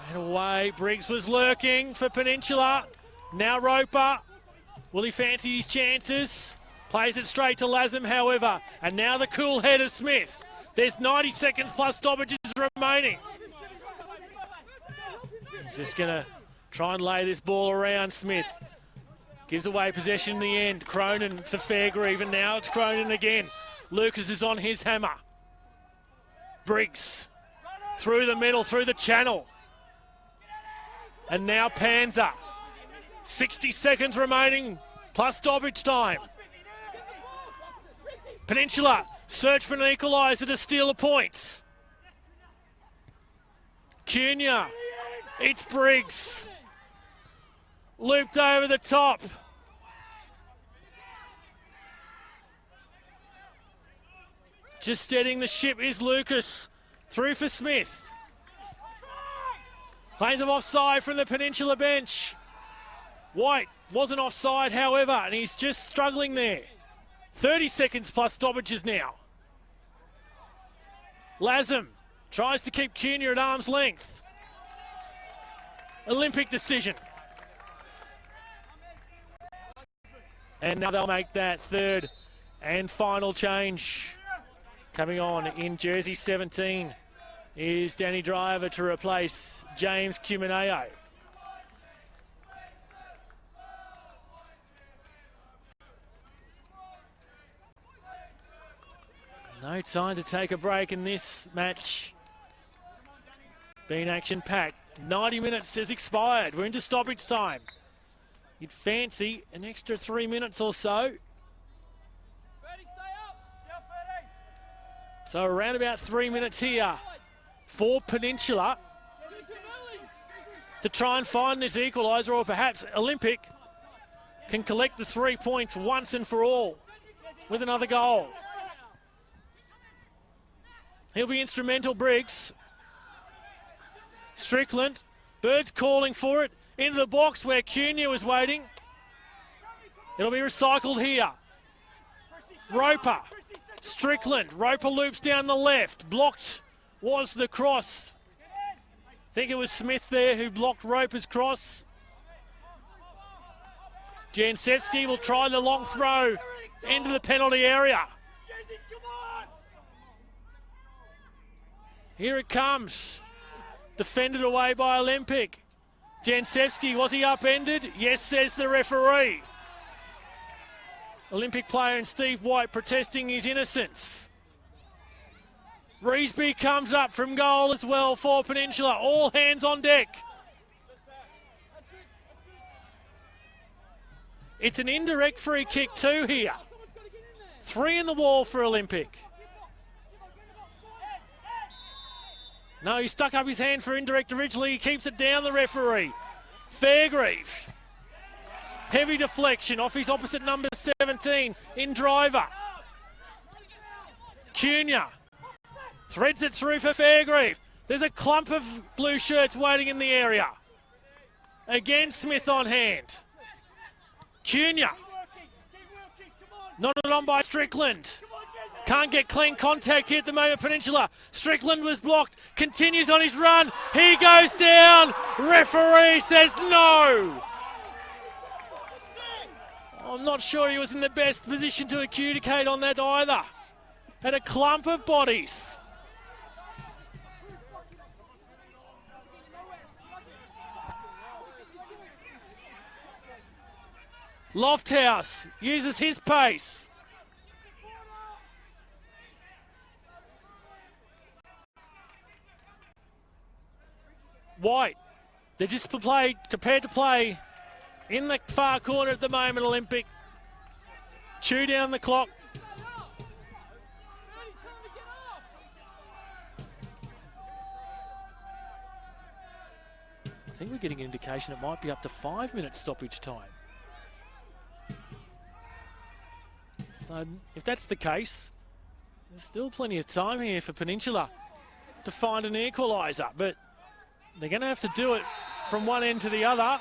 and away. Briggs was lurking for Peninsula. Now Roper. Will he fancy his chances? Plays it straight to Latham, however. And now the cool head of Smith. There's 90 seconds plus stoppages remaining. He's just going to try and lay this ball around. Smith gives away possession in the end. Cronin for Fairgrieve, and now it's Cronin again. Lucas is on his hammer. Briggs through the middle, through the channel. And now Panzer. 60 seconds remaining, plus stoppage time. Peninsula search for an equaliser to steal a point. Cunha. It's Briggs. Looped over the top. Just steadying the ship is Lucas. Through for Smith. Claims of offside from the Peninsula bench. White wasn't offside, however, and he's just struggling there. 30 seconds plus stoppages now. Latham tries to keep Cunha at arm's length. Olympic decision. And now they'll make that third and final change. Coming on in jersey 17 is Danny Driver to replace James Cumineo. No time to take a break in this match. Been action-packed. 90 minutes has expired. We're into stoppage time. You'd fancy an extra 3 minutes or so. So around about 3 minutes here for Peninsula to try and find this equaliser, or perhaps Olympic can collect the 3 points once and for all with another goal. He'll be instrumental, Briggs. Strickland, Bird's calling for it, into the box where Cunha was waiting. It'll be recycled here. Roper, Strickland, Roper loops down the left. Blocked was the cross. I think it was Smith there who blocked Roper's cross. Jansevsky will try the long throw into the penalty area. Here it comes. Defended away by Olympic. Jansevsky, was he upended? Yes, says the referee. Olympic player and Steve White protesting his innocence. Reesby comes up from goal as well for Peninsula. All hands on deck. It's an indirect free kick too here. 3 in the wall for Olympic. No, he stuck up his hand for indirect originally. He keeps it down, the referee. Fairgrieve. Heavy deflection off his opposite number 17 in Driver. Cunha threads it through for Fairgrieve. There's a clump of blue shirts waiting in the area. Again, Smith on hand. Cunha. Knotted on by Strickland. Can't get clean contact here at the moment, Peninsula. Strickland was blocked, continues on his run. He goes down. Referee says no. I'm not sure he was in the best position to adjudicate on that either. Had a clump of bodies. Lofthouse uses his pace. White, they're just prepared to play in the far corner at the moment, Olympic. Chew down the clock. I think we're getting an indication it might be up to 5 minutes stoppage time. So if that's the case, there's still plenty of time here for Peninsula to find an equaliser, but they're going to have to do it from one end to the other.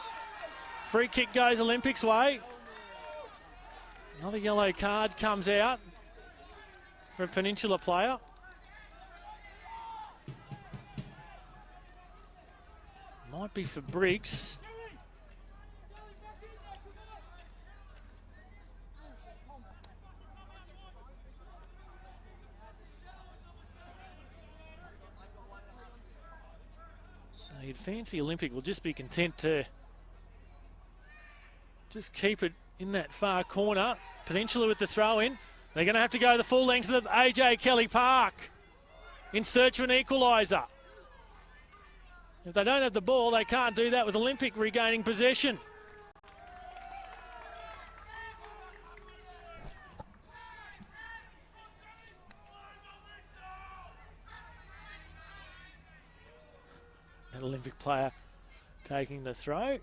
Free kick goes Olympic's way. Another yellow card comes out for a Peninsula player. Might be for Briggs. So you'd fancy Olympic will just be content to just keep it in that far corner. Peninsula with the throw in. They're going to have to go the full length of AJ Kelly Park in search of an equaliser. If they don't have the ball, they can't do that with Olympic regaining possession. That Olympic player taking the throw.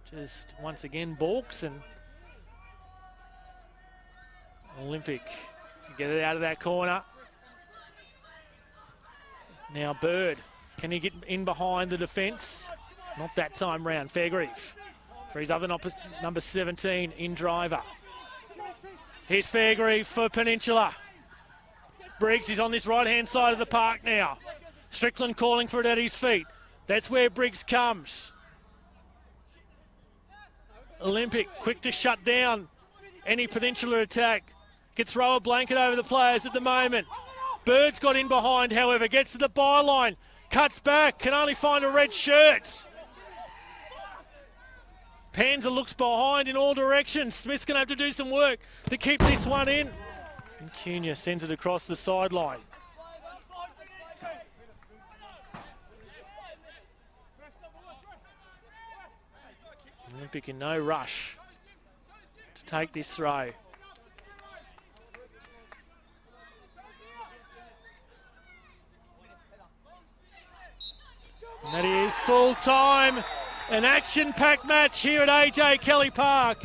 Just once again balks, and Olympic get it out of that corner. Now Bird, can he get in behind the defence? Not that time round. Fairgrieve for his other number 17 in driver. Here's Fairgrieve for Peninsula. Briggs is on this right-hand side of the park now. Strickland calling for it at his feet. That's where Briggs comes. Olympic quick to shut down any Peninsula attack. Could throw a blanket over the players at the moment. Bird's got in behind, however, gets to the byline, cuts back, can only find a red shirt. Panzer looks behind in all directions. Smith's going to have to do some work to keep this one in. And Cunha sends it across the sideline. Olympic in no rush to take this throw. And that is full time. An action-packed match here at AJ Kelly Park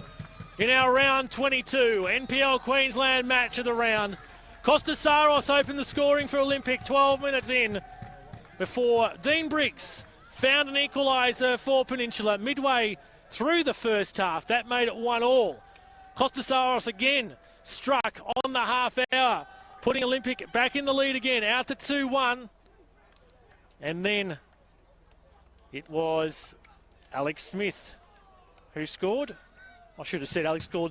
in our round 22. NPL Queensland match of the round. Kostasaros opened the scoring for Olympic 12 minutes in before Dean Briggs found an equaliser for Peninsula midway through the first half. That made it 1-1. Kostasaros again struck on the half hour, putting Olympic back in the lead again, out to 2-1. And then it was Alex Smith who scored. I should have said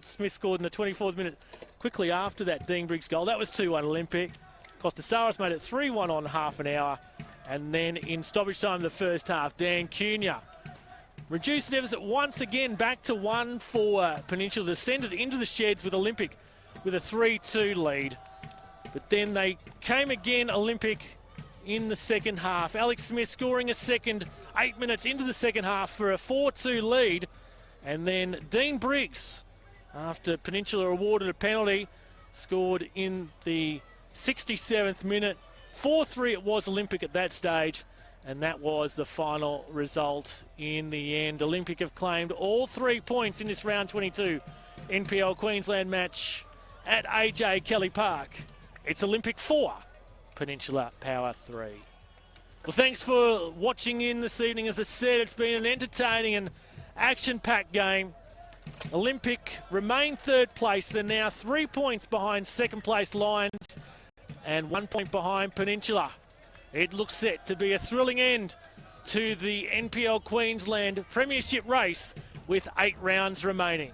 Smith scored in the 24th minute quickly after that Dean Briggs goal. That was 2-1 Olympic. Kostasaros made it 3-1 on half an hour. And then in stoppage time the first half, Dan Cunha reduced the deficit once again back to 1 for Peninsula. Descended into the sheds with Olympic with a 3-2 lead. But then they came again, Olympic, in the second half. Alex Smith scoring a second 8 minutes into the second half for a 4-2 lead. And then Dean Briggs, after Peninsula awarded a penalty, scored in the 67th minute. 4-3 it was Olympic at that stage. And that was the final result in the end. Olympic have claimed all 3 points in this round 22 NPL Queensland match at AJ Kelly Park. It's Olympic 4, Peninsula Power 3. Well, thanks for watching in this evening. As I said, it's been an entertaining and action-packed game. Olympic remain third place. They're now 3 points behind second place Lions and 1 point behind Peninsula. It looks set to be a thrilling end to the NPL Queensland Premiership race with 8 rounds remaining.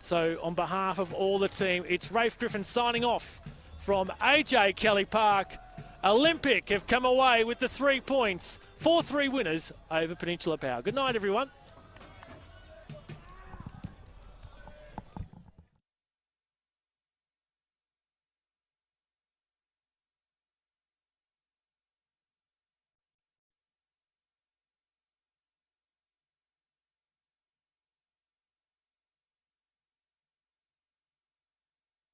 So on behalf of all the team, it's Rafe Griffin signing off from AJ Kelly Park. Olympic have come away with the 3 points, 4-3 winners over Peninsula Power. Good night, everyone.